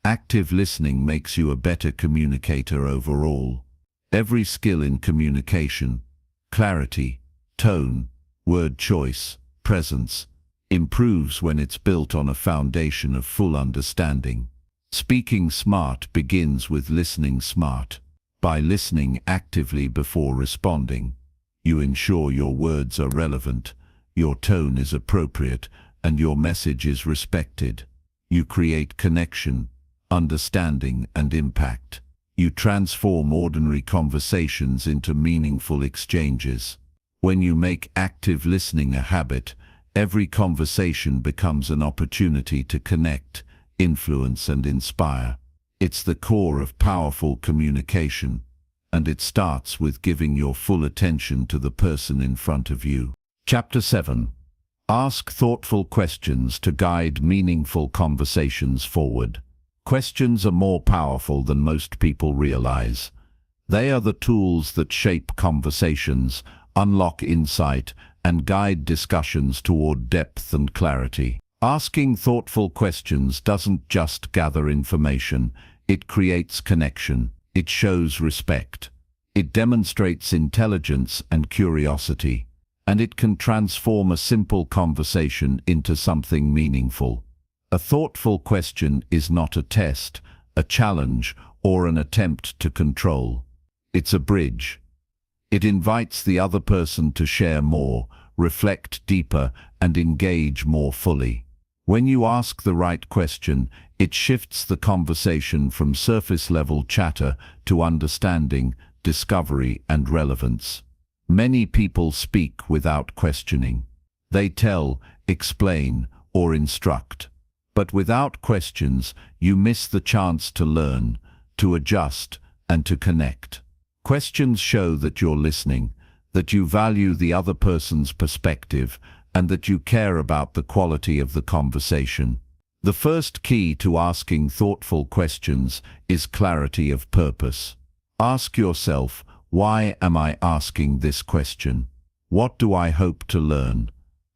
active listening makes you a better communicator overall. Every skill in communication, clarity, tone, word choice, presence, improves when it's built on a foundation of full understanding. Speaking smart begins with listening smart. By listening actively before responding, you ensure your words are relevant, your tone is appropriate, and your message is respected. You create connection, understanding, and impact. You transform ordinary conversations into meaningful exchanges. When you make active listening a habit, every conversation becomes an opportunity to connect, influence, and inspire. It's the core of powerful communication, and it starts with giving your full attention to the person in front of you. Chapter 7. Ask thoughtful questions to guide meaningful conversations forward. Questions are more powerful than most people realize. They are the tools that shape conversations, unlock insight, and guide discussions toward depth and clarity. Asking thoughtful questions doesn't just gather information, it creates connection. It shows respect. It demonstrates intelligence and curiosity, and it can transform a simple conversation into something meaningful. A thoughtful question is not a test, a challenge, or an attempt to control. It's a bridge. It invites the other person to share more, reflect deeper, and engage more fully. When you ask the right question, it shifts the conversation from surface-level chatter to understanding, discovery, and relevance. Many people speak without questioning. They tell, explain, or instruct. But without questions, you miss the chance to learn, to adjust, and to connect. Questions show that you're listening, that you value the other person's perspective, and that you care about the quality of the conversation. The first key to asking thoughtful questions is clarity of purpose. Ask yourself, Why am I asking this question? What do I hope to learn?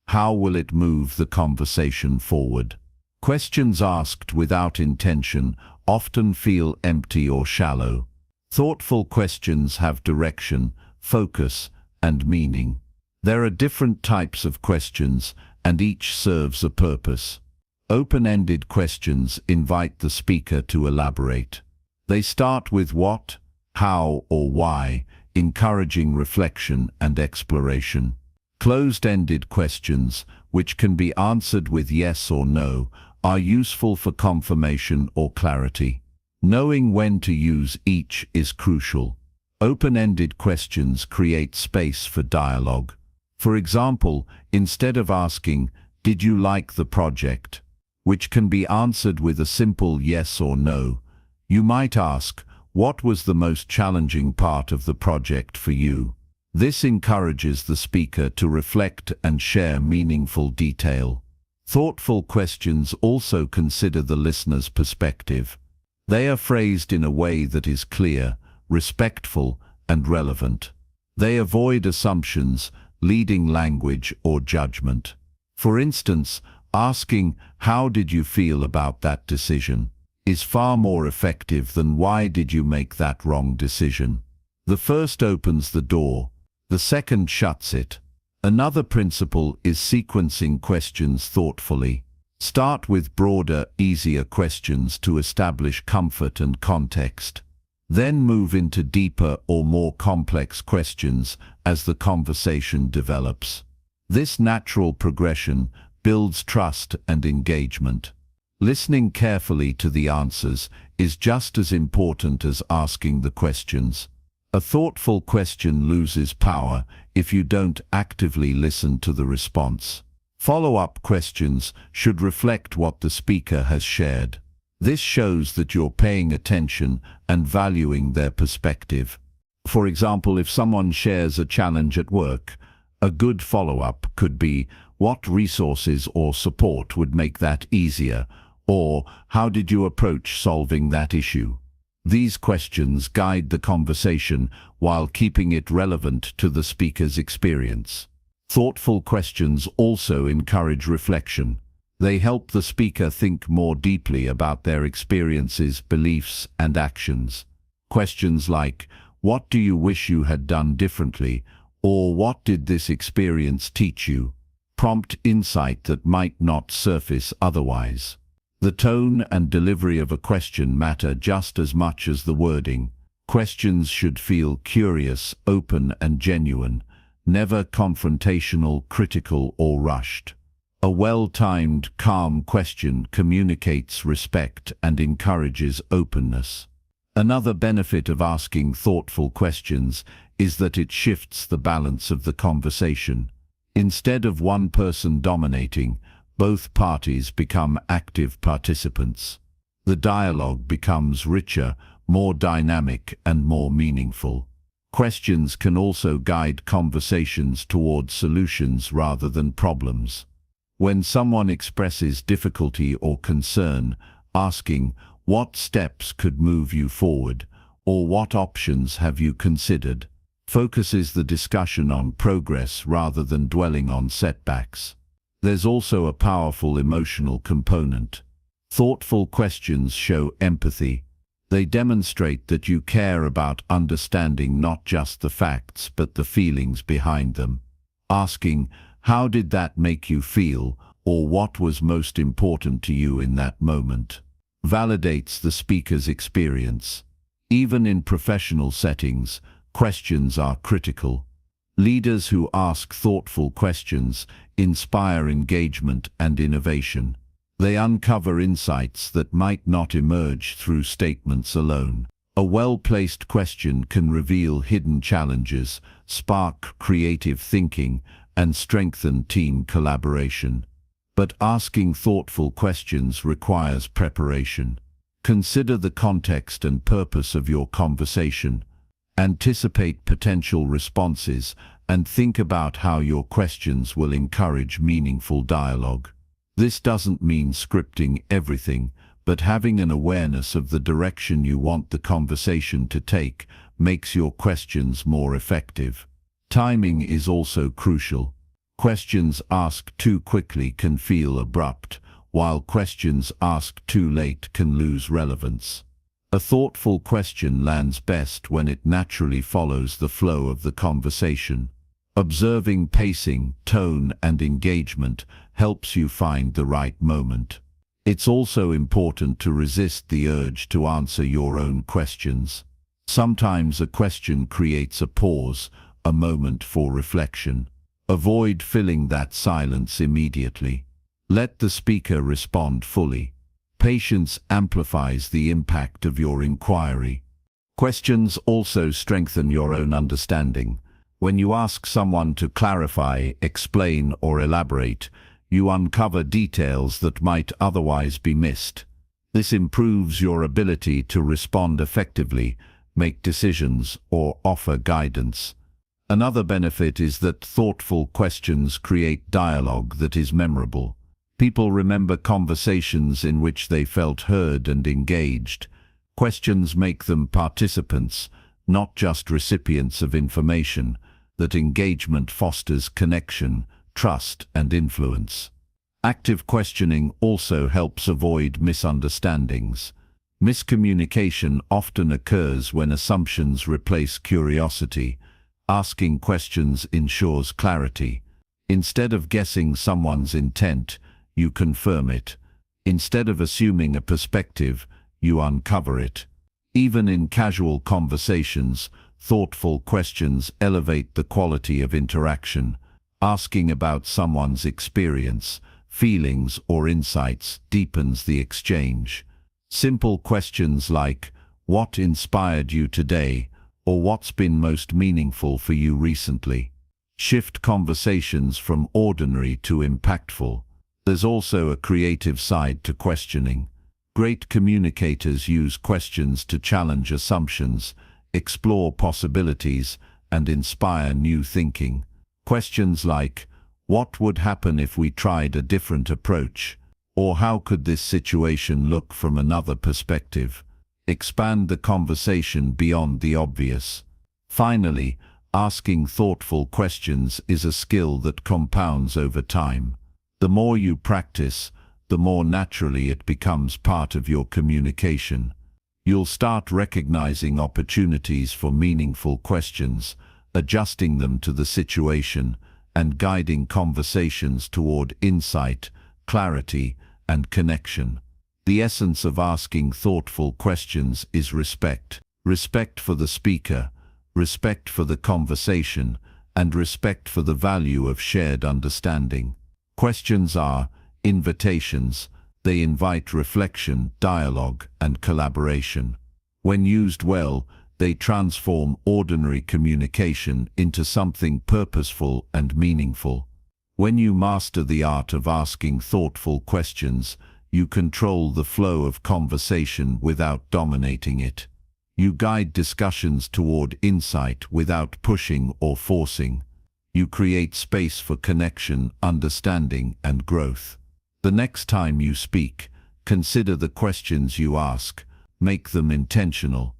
How will it move the conversation forward? Questions asked without intention often feel empty or shallow. Thoughtful questions have direction, focus, and meaning. There are different types of questions, and each serves a purpose. Open-ended questions invite the speaker to elaborate. They start with what, how, or why, encouraging reflection and exploration. Closed-ended questions, which can be answered with yes or no, are useful for confirmation or clarity. Knowing when to use each is crucial. Open-ended questions create space for dialogue. For example, instead of asking, "Did you like the project?" which can be answered with a simple yes or no, you might ask, "What was the most challenging part of the project for you?" This encourages the speaker to reflect and share meaningful detail. Thoughtful questions also consider the listener's perspective. They are phrased in a way that is clear, respectful, and relevant. They avoid assumptions, leading language, or judgment. For instance, asking, "How did you feel about that decision?" is far more effective than "Why did you make that wrong decision?" The first opens the door, the second shuts it. Another principle is sequencing questions thoughtfully. Start with broader, easier questions to establish comfort and context. Then move into deeper or more complex questions as the conversation develops. This natural progression builds trust and engagement. Listening carefully to the answers is just as important as asking the questions. A thoughtful question loses power if you don't actively listen to the response. Follow-up questions should reflect what the speaker has shared. This shows that you're paying attention and valuing their perspective. For example, if someone shares a challenge at work, a good follow-up could be, "What resources or support would make that easier?" Or, "How did you approach solving that issue?" These questions guide the conversation while keeping it relevant to the speaker's experience. Thoughtful questions also encourage reflection. They help the speaker think more deeply about their experiences, beliefs, and actions. Questions like, "What do you wish you had done differently?" or "What did this experience teach you?" prompt insight that might not surface otherwise. The tone and delivery of a question matter just as much as the wording. Questions should feel curious, open, and genuine, never confrontational, critical, or rushed. A well-timed, calm question communicates respect and encourages openness. Another benefit of asking thoughtful questions is that it shifts the balance of the conversation. Instead of one person dominating, both parties become active participants. The dialogue becomes richer, more dynamic, and more meaningful. Questions can also guide conversations towards solutions rather than problems. When someone expresses difficulty or concern, asking, "What steps could move you forward?" or "What options have you considered?" focuses the discussion on progress rather than dwelling on setbacks. There's also a powerful emotional component. Thoughtful questions show empathy. They demonstrate that you care about understanding not just the facts but the feelings behind them. Asking, "How did that make you feel?" or "What was most important to you in that moment?" validates the speaker's experience. Even in professional settings, questions are critical. Leaders who ask thoughtful questions inspire engagement and innovation. They uncover insights that might not emerge through statements alone. A well-placed question can reveal hidden challenges, spark creative thinking, and strengthen team collaboration. But asking thoughtful questions requires preparation. Consider the context and purpose of your conversation. Anticipate potential responses and think about how your questions will encourage meaningful dialogue. This doesn't mean scripting everything, but having an awareness of the direction you want the conversation to take makes your questions more effective. Timing is also crucial. Questions asked too quickly can feel abrupt, while questions asked too late can lose relevance. A thoughtful question lands best when it naturally follows the flow of the conversation. Observing pacing, tone, and engagement helps you find the right moment. It's also important to resist the urge to answer your own questions. Sometimes a question creates a pause, a moment for reflection. Avoid filling that silence immediately. Let the speaker respond fully. Patience amplifies the impact of your inquiry. Questions also strengthen your own understanding. When you ask someone to clarify, explain, or elaborate, you uncover details that might otherwise be missed. This improves your ability to respond effectively, make decisions, or offer guidance. Another benefit is that thoughtful questions create dialogue that is memorable. People remember conversations in which they felt heard and engaged. Questions make them participants, not just recipients of information. That engagement fosters connection, trust, and influence. Active questioning also helps avoid misunderstandings. Miscommunication often occurs when assumptions replace curiosity. Asking questions ensures clarity. Instead of guessing someone's intent, you confirm it. Instead of assuming a perspective, you uncover it. Even in casual conversations, thoughtful questions elevate the quality of interaction. Asking about someone's experience, feelings, or insights deepens the exchange. Simple questions like, "What inspired you today?" or "What's been most meaningful for you recently?" shift conversations from ordinary to impactful. There's also a creative side to questioning. Great communicators use questions to challenge assumptions, explore possibilities, and inspire new thinking. Questions like, "What would happen if we tried a different approach?" or "How could this situation look from another perspective?" expand the conversation beyond the obvious. Finally, asking thoughtful questions is a skill that compounds over time. The more you practice, the more naturally it becomes part of your communication. You'll start recognizing opportunities for meaningful questions, adjusting them to the situation, and guiding conversations toward insight, clarity, and connection. The essence of asking thoughtful questions is respect. Respect for the speaker, respect for the conversation, and respect for the value of shared understanding. Questions are invitations. They invite reflection, dialogue, and collaboration. When used well, they transform ordinary communication into something purposeful and meaningful. When you master the art of asking thoughtful questions, you control the flow of conversation without dominating it. You guide discussions toward insight without pushing or forcing. You create space for connection, understanding, and growth. The next time you speak, consider the questions you ask. Make them intentional.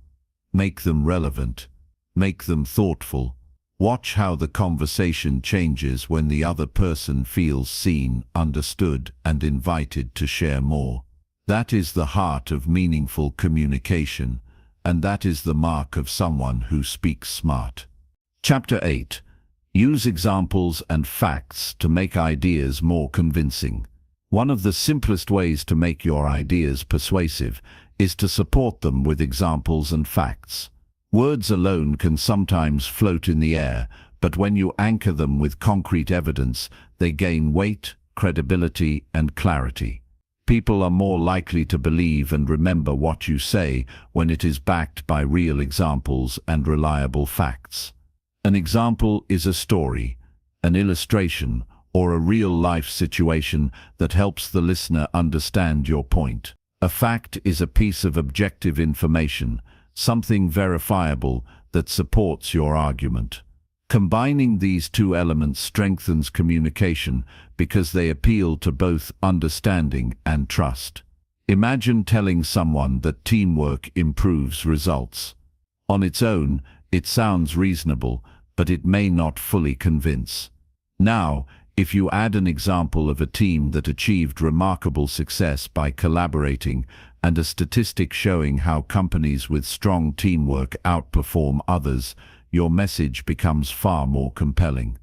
Make them relevant. Make them thoughtful. Watch how the conversation changes when the other person feels seen, understood, and invited to share more. That is the heart of meaningful communication, and that is the mark of someone who speaks smart. Chapter 8. Use examples and facts to make ideas more convincing. One of the simplest ways to make your ideas persuasive is to support them with examples and facts. Words alone can sometimes float in the air, but when you anchor them with concrete evidence, they gain weight, credibility, and clarity. People are more likely to believe and remember what you say when it is backed by real examples and reliable facts. An example is a story, an illustration, or a real-life situation that helps the listener understand your point. A fact is a piece of objective information, something verifiable that supports your argument. Combining these two elements strengthens communication because they appeal to both understanding and trust. Imagine telling someone that teamwork improves results. On its own, it sounds reasonable, but it may not fully convince. Now, if you add an example of a team that achieved remarkable success by collaborating and a statistic showing how companies with strong teamwork outperform others, your message becomes far more compelling.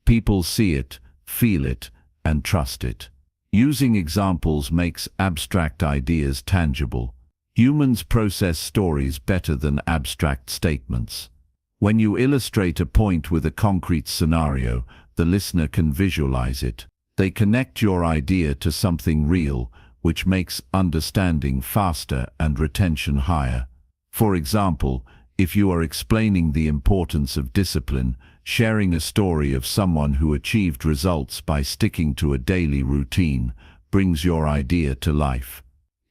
People see it, feel it, and trust it. Using examples makes abstract ideas tangible. Humans process stories better than abstract statements. When you illustrate a point with a concrete scenario, the listener can visualize it. They connect your idea to something real, which makes understanding faster and retention higher. For example, if you are explaining the importance of discipline, sharing a story of someone who achieved results by sticking to a daily routine brings your idea to life.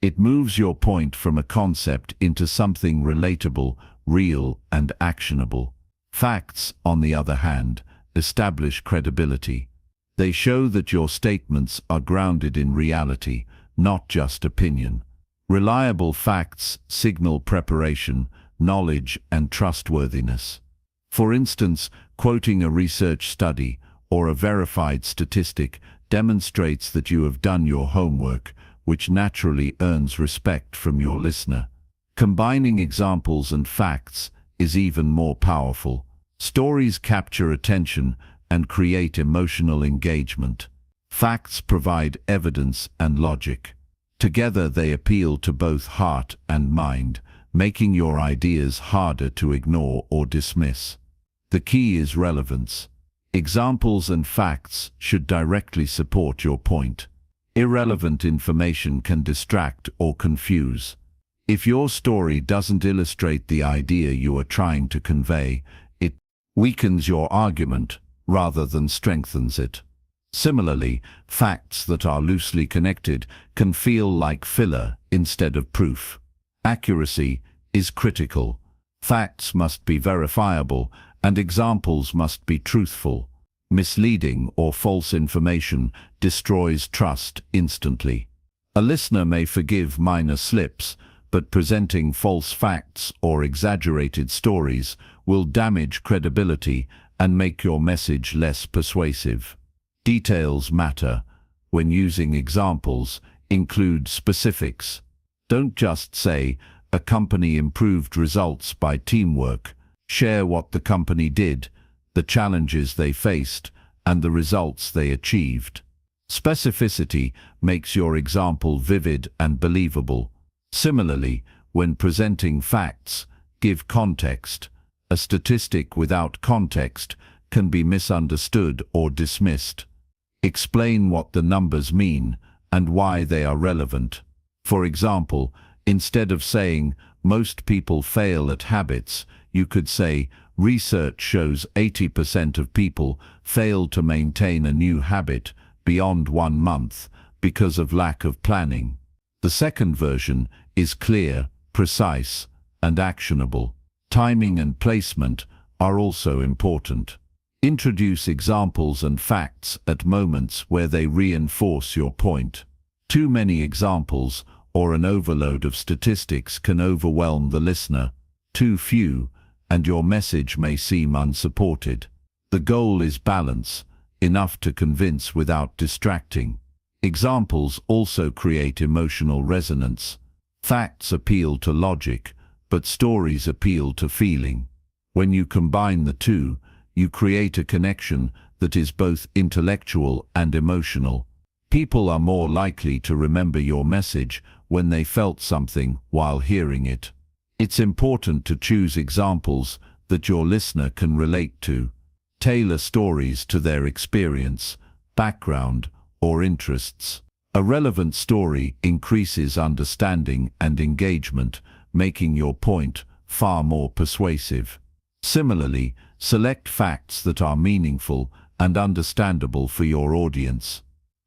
It moves your point from a concept into something relatable, real, and actionable. Facts, on the other hand, establish credibility. They show that your statements are grounded in reality, not just opinion. Reliable facts signal preparation, knowledge, and trustworthiness. For instance, quoting a research study or a verified statistic demonstrates that you have done your homework, which naturally earns respect from your listener. Combining examples and facts is even more powerful. Stories capture attention and create emotional engagement. Facts provide evidence and logic. Together they appeal to both heart and mind, making your ideas harder to ignore or dismiss. The key is relevance. Examples and facts should directly support your point. Irrelevant information can distract or confuse. If your story doesn't illustrate the idea you are trying to convey, it weakens your argument rather than strengthens it. Similarly, facts that are loosely connected can feel like filler instead of proof. Accuracy is critical. Facts must be verifiable, and examples must be truthful. Misleading or false information destroys trust instantly. A listener may forgive minor slips, but presenting false facts or exaggerated stories will damage credibility and make your message less persuasive. Details matter. When using examples, include specifics. Don't just say, "A company improved results by teamwork." Share what the company did, the challenges they faced, and the results they achieved. Specificity makes your example vivid and believable. Similarly, when presenting facts, give context. A statistic without context can be misunderstood or dismissed. Explain what the numbers mean and why they are relevant. For example, instead of saying, "Most people fail at habits," you could say, "Research shows 80% of people fail to maintain a new habit beyond 1 month because of lack of planning." The second version is clear, precise, and actionable. Timing and placement are also important. Introduce examples and facts at moments where they reinforce your point. Too many examples or an overload of statistics can overwhelm the listener. Too few, and your message may seem unsupported. The goal is balance, enough to convince without distracting. Examples also create emotional resonance. Facts appeal to logic, but stories appeal to feeling. When you combine the two, you create a connection that is both intellectual and emotional. People are more likely to remember your message when they felt something while hearing it. It's important to choose examples that your listener can relate to. Tailor stories to their experience, background, or interests. A relevant story increases understanding and engagement, making your point far more persuasive. Similarly, select facts that are meaningful and understandable for your audience.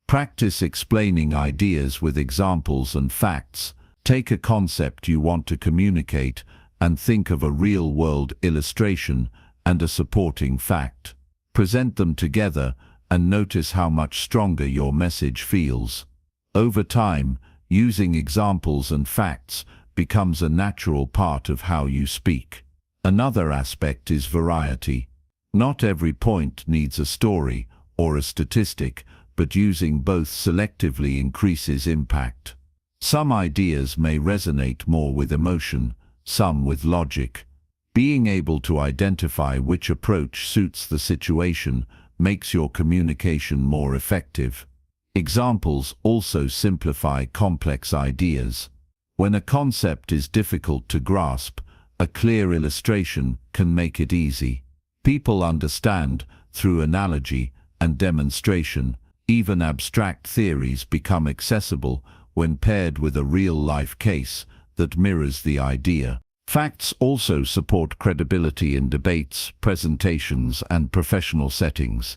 Practice explaining ideas with examples and facts. Take a concept you want to communicate and think of a real-world illustration and a supporting fact. Present them together and notice how much stronger your message feels. Over time, using examples and facts becomes a natural part of how you speak. Another aspect is variety. Not every point needs a story or a statistic, but using both selectively increases impact. Some ideas may resonate more with emotion, some with logic. Being able to identify which approach suits the situation makes your communication more effective. Examples also simplify complex ideas. When a concept is difficult to grasp, a clear illustration can make it easy. People understand through analogy and demonstration. Even abstract theories become accessible when paired with a real-life case that mirrors the idea. Facts also support credibility in debates, presentations, and professional settings.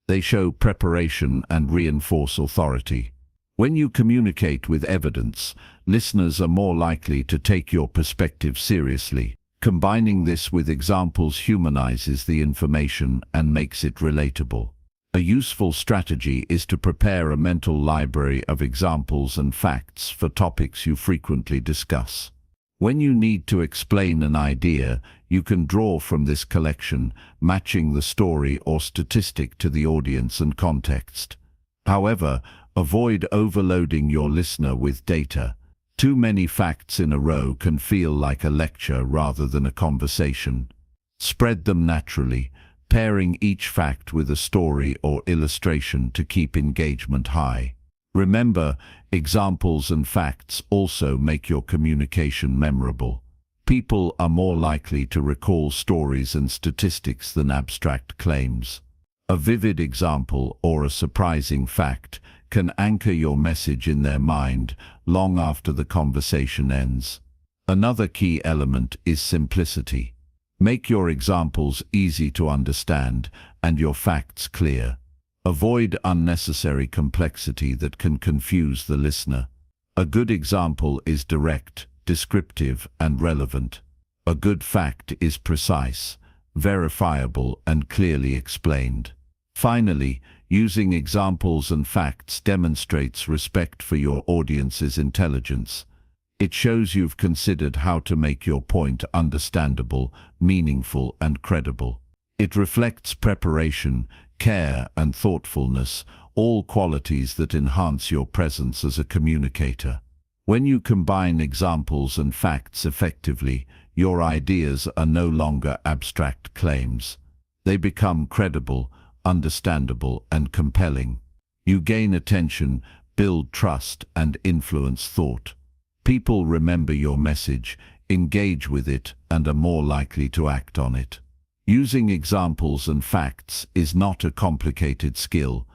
They show preparation and reinforce authority. When you communicate with evidence, listeners are more likely to take your perspective seriously. Combining this with examples humanizes the information and makes it relatable. A useful strategy is to prepare a mental library of examples and facts for topics you frequently discuss. When you need to explain an idea, you can draw from this collection, matching the story or statistic to the audience and context. However, avoid overloading your listener with data. Too many facts in a row can feel like a lecture rather than a conversation. Spread them naturally, pairing each fact with a story or illustration to keep engagement high. Remember, examples and facts also make your communication memorable. People are more likely to recall stories and statistics than abstract claims. A vivid example or a surprising fact can anchor your message in their mind long after the conversation ends. Another key element is simplicity. Make your examples easy to understand and your facts clear. Avoid unnecessary complexity that can confuse the listener. A good example is direct, descriptive, and relevant. A good fact is precise, verifiable, and clearly explained. Finally, using examples and facts demonstrates respect for your audience's intelligence. It shows you've considered how to make your point understandable, meaningful, and credible. It reflects preparation, care, and thoughtfulness, all qualities that enhance your presence as a communicator. When you combine examples and facts effectively, your ideas are no longer abstract claims. They become credible, understandable, and compelling. You gain attention, build trust, and influence thought. People remember your message, engage with it, and are more likely to act on it. Using examples and facts is not a complicated skill.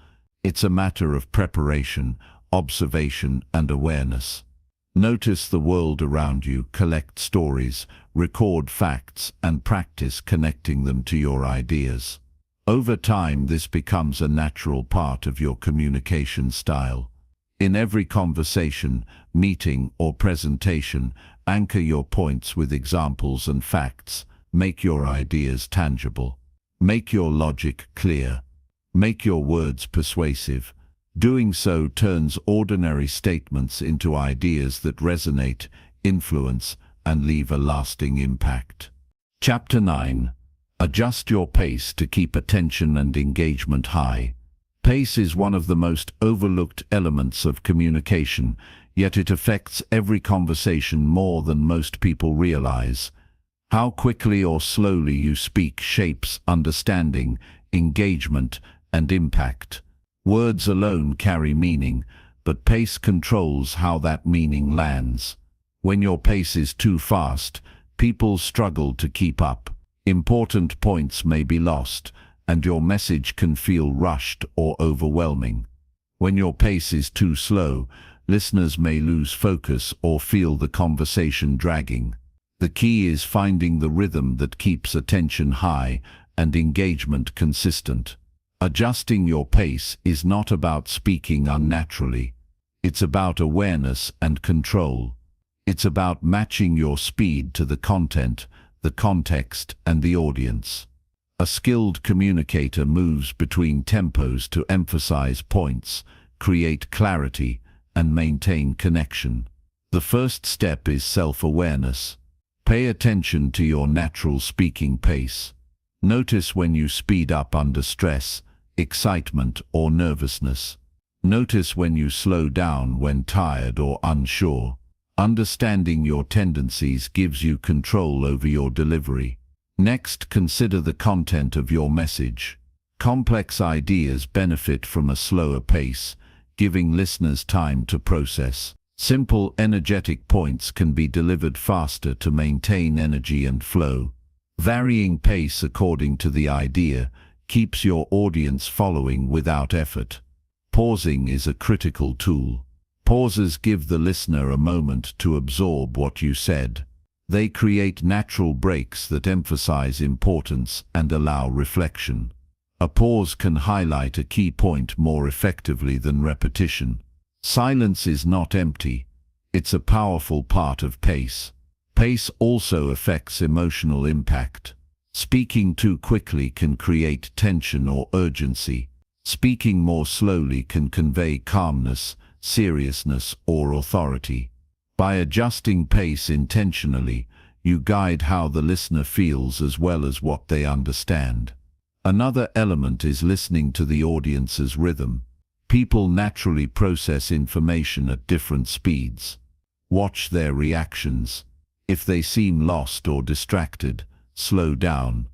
It's a matter of preparation, observation, and awareness. Notice the world around you, collect stories, record facts, and practice connecting them to your ideas. Over time, this becomes a natural part of your communication style. In every conversation, meeting, or presentation, anchor your points with examples and facts. Make your ideas tangible. Make your logic clear. Make your words persuasive. Doing so turns ordinary statements into ideas that resonate, influence, and leave a lasting impact. Chapter 9. Adjust your pace to keep attention and engagement high. Pace is one of the most overlooked elements of communication, yet it affects every conversation more than most people realize. How quickly or slowly you speak shapes understanding, engagement, and impact. Words alone carry meaning, but pace controls how that meaning lands. When your pace is too fast, people struggle to keep up. Important points may be lost, and your message can feel rushed or overwhelming. When your pace is too slow, listeners may lose focus or feel the conversation dragging. The key is finding the rhythm that keeps attention high and engagement consistent. Adjusting your pace is not about speaking unnaturally. It's about awareness and control. It's about matching your speed to the content, the context, and the audience. A skilled communicator moves between tempos to emphasize points, create clarity, and maintain connection. The first step is self-awareness. Pay attention to your natural speaking pace. Notice when you speed up under stress, excitement, or nervousness. Notice when you slow down when tired or unsure. Understanding your tendencies gives you control over your delivery. Next, consider the content of your message. Complex ideas benefit from a slower pace, giving listeners time to process. Simple, energetic points can be delivered faster to maintain energy and flow. Varying pace according to the idea keeps your audience following without effort. Pausing is a critical tool. Pauses give the listener a moment to absorb what you said. They create natural breaks that emphasize importance and allow reflection. A pause can highlight a key point more effectively than repetition. Silence is not empty. It's a powerful part of pace. Pace also affects emotional impact. Speaking too quickly can create tension or urgency. Speaking more slowly can convey calmness, seriousness, or authority. By adjusting pace intentionally, you guide how the listener feels as well as what they understand. Another element is listening to the audience's rhythm. People naturally process information at different speeds. Watch their reactions. If they seem lost or distracted, slow down.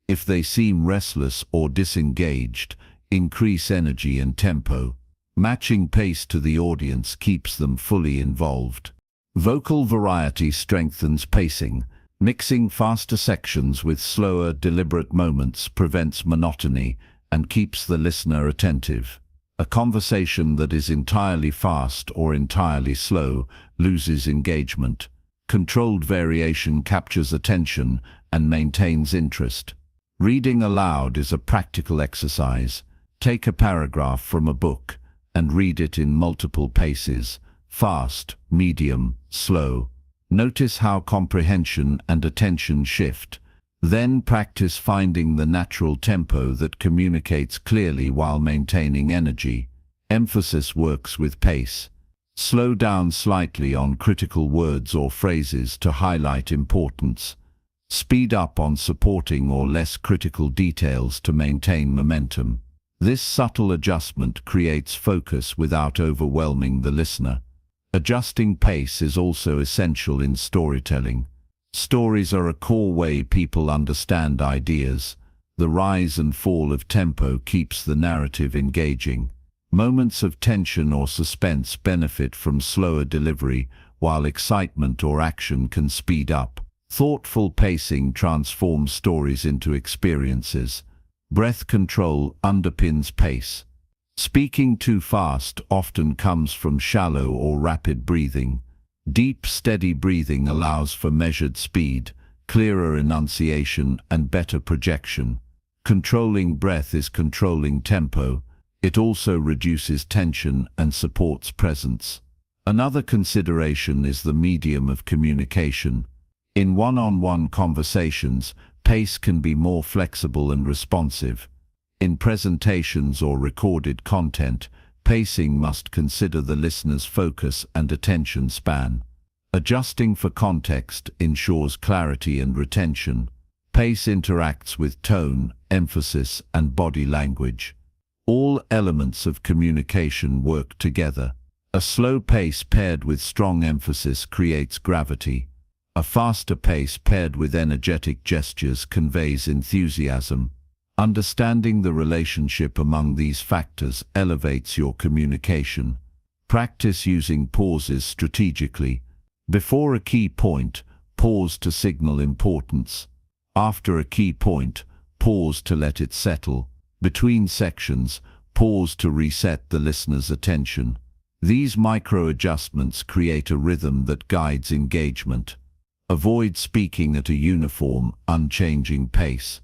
If they seem restless or disengaged, increase energy and tempo. Matching pace to the audience keeps them fully involved. Vocal variety strengthens pacing. Mixing faster sections with slower, deliberate moments prevents monotony and keeps the listener attentive. A conversation that is entirely fast or entirely slow loses engagement. Controlled variation captures attention and maintains interest. Reading aloud is a practical exercise. Take a paragraph from a book and read it in multiple paces, fast, medium, slow. Notice how comprehension and attention shift. Then practice finding the natural tempo that communicates clearly while maintaining energy. Emphasis works with pace. Slow down slightly on critical words or phrases to highlight importance. Speed up on supporting or less critical details to maintain momentum. This subtle adjustment creates focus without overwhelming the listener. Adjusting pace is also essential in storytelling. Stories are a core way people understand ideas. The rise and fall of tempo keeps the narrative engaging. Moments of tension or suspense benefit from slower delivery, while excitement or action can speed up. Thoughtful pacing transforms stories into experiences. Breath control underpins pace. Speaking too fast often comes from shallow or rapid breathing. Deep, steady breathing allows for measured speed, clearer enunciation, and better projection. Controlling breath is controlling tempo. It also reduces tension and supports presence. Another consideration is the medium of communication. In one-on-one conversations, pace can be more flexible and responsive. In presentations or recorded content, pacing must consider the listener's focus and attention span. Adjusting for context ensures clarity and retention. Pace interacts with tone, emphasis, and body language. All elements of communication work together. A slow pace paired with strong emphasis creates gravity. A faster pace paired with energetic gestures conveys enthusiasm. Understanding the relationship among these factors elevates your communication. Practice using pauses strategically. Before a key point, pause to signal importance. After a key point, pause to let it settle. Between sections, pause to reset the listener's attention. These micro-adjustments create a rhythm that guides engagement. Avoid speaking at a uniform, unchanging pace.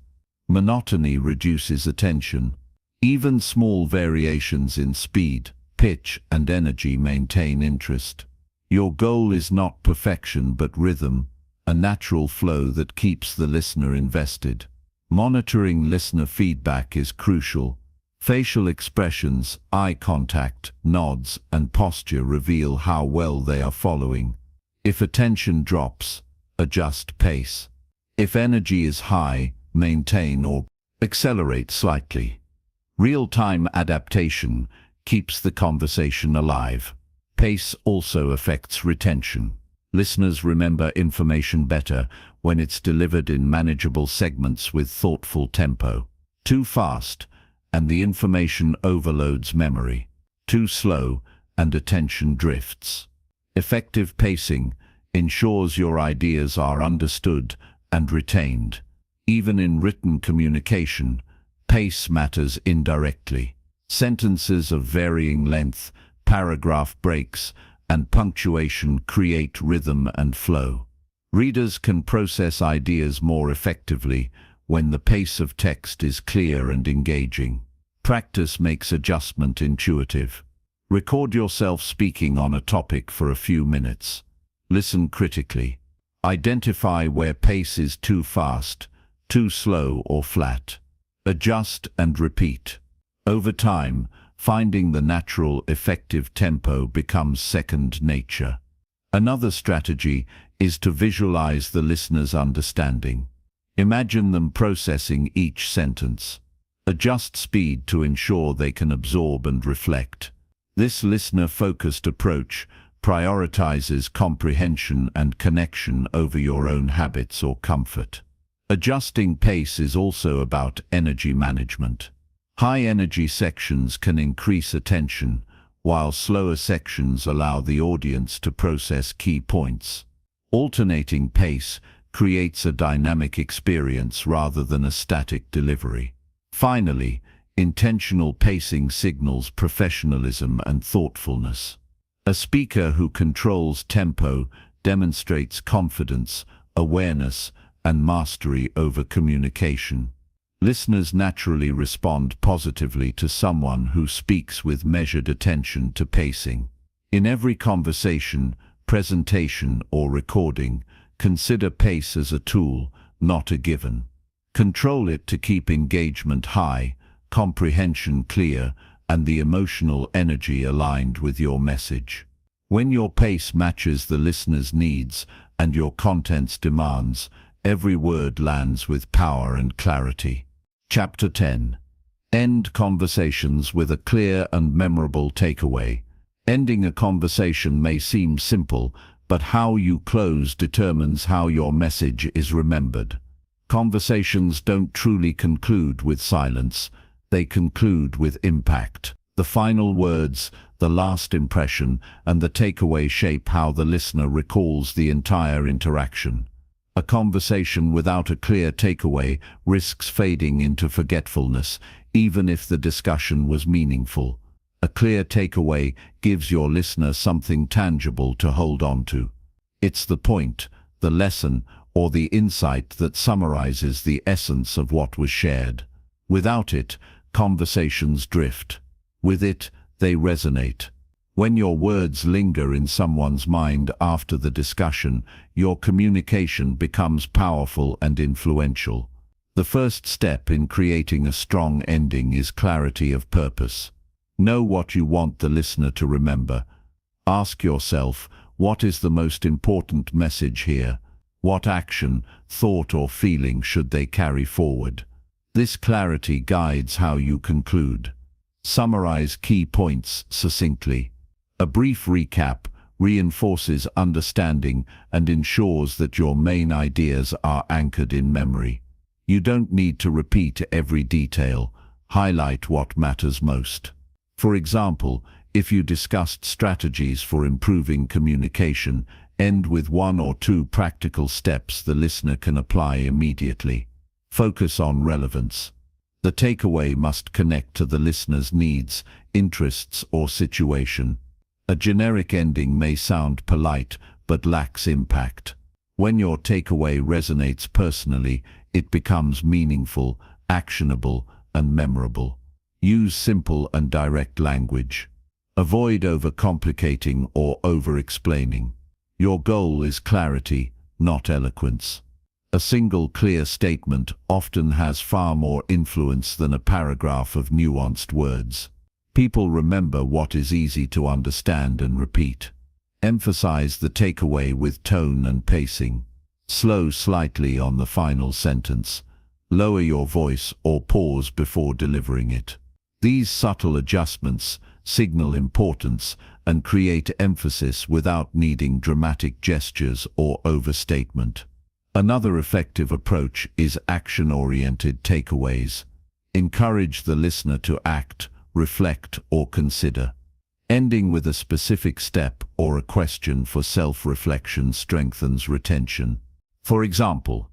Monotony reduces attention. Even small variations in speed, pitch, and energy maintain interest. Your goal is not perfection but rhythm, a natural flow that keeps the listener invested. Monitoring listener feedback is crucial. Facial expressions, eye contact, nods, and posture reveal how well they are following. If attention drops, adjust pace. If energy is high, maintain or accelerate slightly. Real-time adaptation keeps the conversation alive. Pace also affects retention. Listeners remember information better when it's delivered in manageable segments with thoughtful tempo. Too fast, and the information overloads memory. Too slow, and attention drifts. Effective pacing ensures your ideas are understood and retained. Even in written communication, pace matters indirectly. Sentences of varying length, paragraph breaks, and punctuation create rhythm and flow. Readers can process ideas more effectively when the pace of text is clear and engaging. Practice makes adjustment intuitive. Record yourself speaking on a topic for a few minutes. Listen critically. Identify where pace is too fast, too slow, or flat. Adjust and repeat. Over time, finding the natural, effective tempo becomes second nature. Another strategy is to visualize the listener's understanding. Imagine them processing each sentence. Adjust speed to ensure they can absorb and reflect. This listener-focused approach prioritizes comprehension and connection over your own habits or comfort. Adjusting pace is also about energy management. High-energy sections can increase attention, while slower sections allow the audience to process key points. Alternating pace creates a dynamic experience rather than a static delivery. Finally, intentional pacing signals professionalism and thoughtfulness. A speaker who controls tempo demonstrates confidence, awareness, and mastery over communication. Listeners naturally respond positively to someone who speaks with measured attention to pacing. In every conversation, presentation, or recording, consider pace as a tool, not a given. Control it to keep engagement high, comprehension clear, and the emotional energy aligned with your message. When your pace matches the listener's needs and your content's demands, every word lands with power and clarity. Chapter 10. End conversations with a clear and memorable takeaway. Ending a conversation may seem simple, but how you close determines how your message is remembered. Conversations don't truly conclude with silence, they conclude with impact. The final words, the last impression, and the takeaway shape how the listener recalls the entire interaction. A conversation without a clear takeaway risks fading into forgetfulness, even if the discussion was meaningful. A clear takeaway gives your listener something tangible to hold on to. It's the point, the lesson, or the insight that summarizes the essence of what was shared. Without it, conversations drift. With it, they resonate. When your words linger in someone's mind after the discussion, your communication becomes powerful and influential. The first step in creating a strong ending is clarity of purpose. Know what you want the listener to remember. Ask yourself, what is the most important message here? What action, thought, or feeling should they carry forward? This clarity guides how you conclude. Summarize key points succinctly. A brief recap reinforces understanding and ensures that your main ideas are anchored in memory. You don't need to repeat every detail. Highlight what matters most. For example, if you discussed strategies for improving communication, end with 1 or 2 practical steps the listener can apply immediately. Focus on relevance. The takeaway must connect to the listener's needs, interests, or situation. A generic ending may sound polite, but lacks impact. When your takeaway resonates personally, it becomes meaningful, actionable, and memorable. Use simple and direct language. Avoid overcomplicating or over-explaining. Your goal is clarity, not eloquence. A single clear statement often has far more influence than a paragraph of nuanced words. People remember what is easy to understand and repeat. Emphasize the takeaway with tone and pacing. Slow slightly on the final sentence. Lower your voice or pause before delivering it. These subtle adjustments signal importance and create emphasis without needing dramatic gestures or overstatement. Another effective approach is action-oriented takeaways. Encourage the listener to act, reflect, or consider. Ending with a specific step or a question for self-reflection strengthens retention. For example,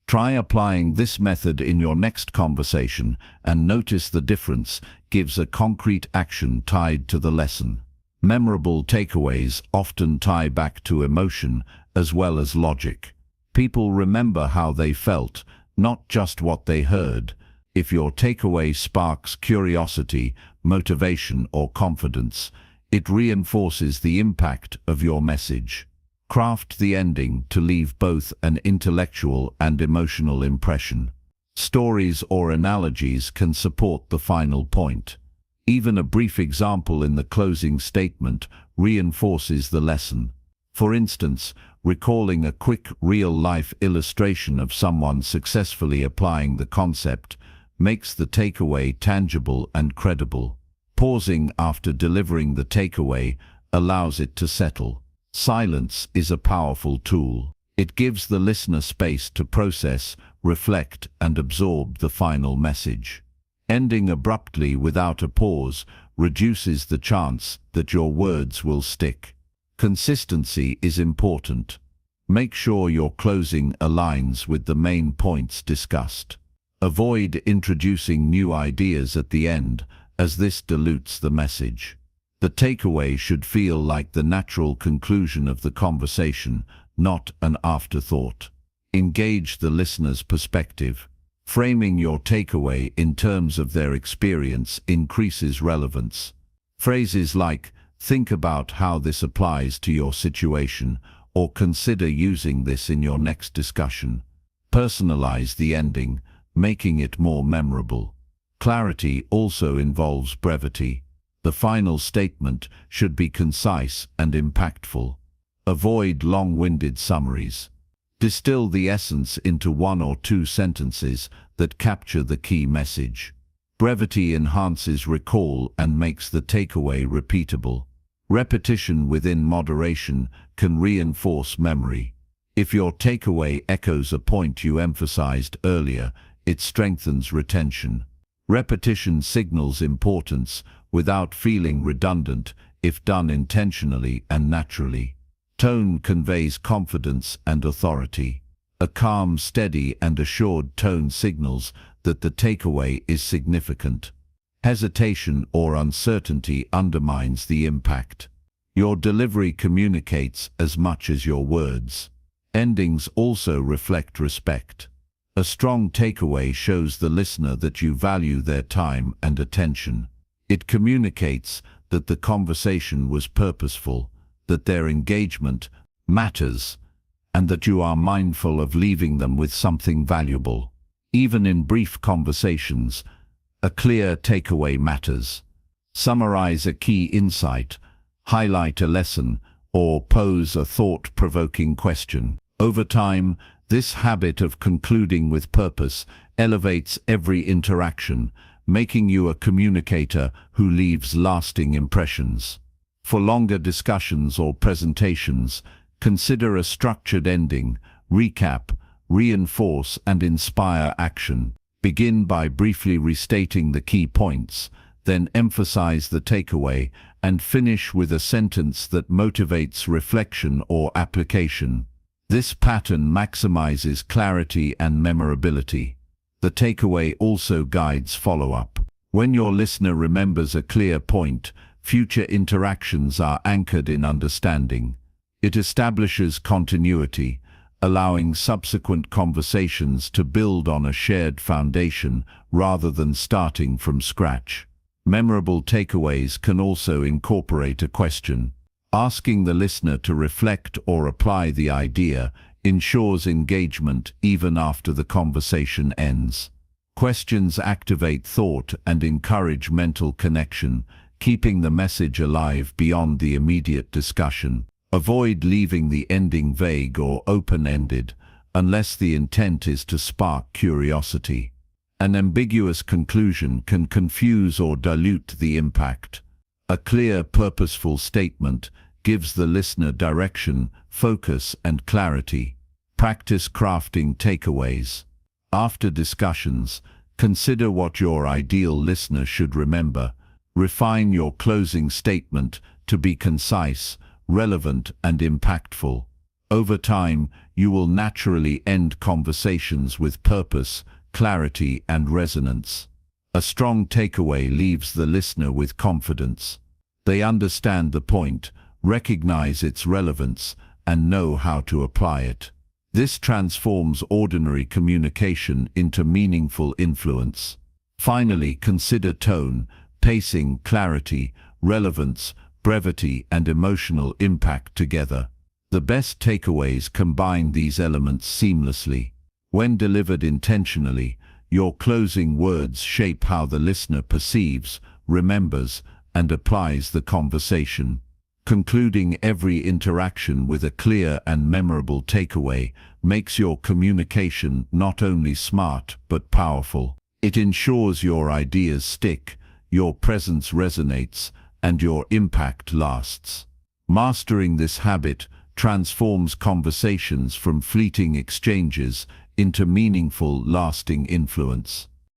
try applying this method in your next conversation and notice the difference gives a concrete action tied to the lesson. Memorable takeaways often tie back to emotion as well as logic. People remember how they felt, not just what they heard. If your takeaway sparks curiosity, motivation, or confidence, it reinforces the impact of your message. Craft the ending to leave both an intellectual and emotional impression. Stories or analogies can support the final point. Even a brief example in the closing statement reinforces the lesson. For instance, recalling a quick real-life illustration of someone successfully applying the concept makes the takeaway tangible and credible. Pausing after delivering the takeaway allows it to settle. Silence is a powerful tool. It gives the listener space to process, reflect, and absorb the final message. Ending abruptly without a pause reduces the chance that your words will stick. Consistency is important. Make sure your closing aligns with the main points discussed. Avoid introducing new ideas at the end, as this dilutes the message. The takeaway should feel like the natural conclusion of the conversation, not an afterthought. Engage the listener's perspective. Framing your takeaway in terms of their experience increases relevance. Phrases like, "Think about how this applies to your situation," or "Consider using this in your next discussion," personalize the ending, making it more memorable. Clarity also involves brevity. The final statement should be concise and impactful. Avoid long-winded summaries. Distill the essence into 1 or 2 sentences that capture the key message. Brevity enhances recall and makes the takeaway repeatable. Repetition within moderation can reinforce memory. If your takeaway echoes a point you emphasized earlier, it strengthens retention. Repetition signals importance without feeling redundant if done intentionally and naturally. Tone conveys confidence and authority. A calm, steady, and assured tone signals that the takeaway is significant. Hesitation or uncertainty undermines the impact. Your delivery communicates as much as your words. Endings also reflect respect. A strong takeaway shows the listener that you value their time and attention. It communicates that the conversation was purposeful, that their engagement matters, and that you are mindful of leaving them with something valuable. Even in brief conversations, a clear takeaway matters. Summarize a key insight, highlight a lesson, or pose a thought-provoking question. Over time, this habit of concluding with purpose elevates every interaction, making you a communicator who leaves lasting impressions. For longer discussions or presentations, consider a structured ending, recap, reinforce, and inspire action. Begin by briefly restating the key points, then emphasize the takeaway, and finish with a sentence that motivates reflection or application. This pattern maximizes clarity and memorability. The takeaway also guides follow-up. When your listener remembers a clear point, future interactions are anchored in understanding. It establishes continuity, allowing subsequent conversations to build on a shared foundation rather than starting from scratch. Memorable takeaways can also incorporate a question. Asking the listener to reflect or apply the idea ensures engagement even after the conversation ends. Questions activate thought and encourage mental connection, keeping the message alive beyond the immediate discussion. Avoid leaving the ending vague or open-ended. unless the intent is to spark curiosity. An ambiguous conclusion can confuse or dilute the impact. A clear, purposeful statement gives the listener direction, focus, and clarity. Practice crafting takeaways. After discussions, consider what your ideal listener should remember. Refine your closing statement to be concise, relevant, and impactful. Over time, you will naturally end conversations with purpose, clarity, and resonance. A strong takeaway leaves the listener with confidence. They understand the point, recognize its relevance, and know how to apply it. This transforms ordinary communication into meaningful influence. Finally, consider tone, pacing, clarity, relevance, brevity, and emotional impact together. The best takeaways combine these elements seamlessly. When delivered intentionally, your closing words shape how the listener perceives, remembers, and applies the conversation. Concluding every interaction with a clear and memorable takeaway makes your communication not only smart but powerful. It ensures your ideas stick, your presence resonates, and your impact lasts. Mastering this habit transforms conversations from fleeting exchanges into meaningful, lasting influence.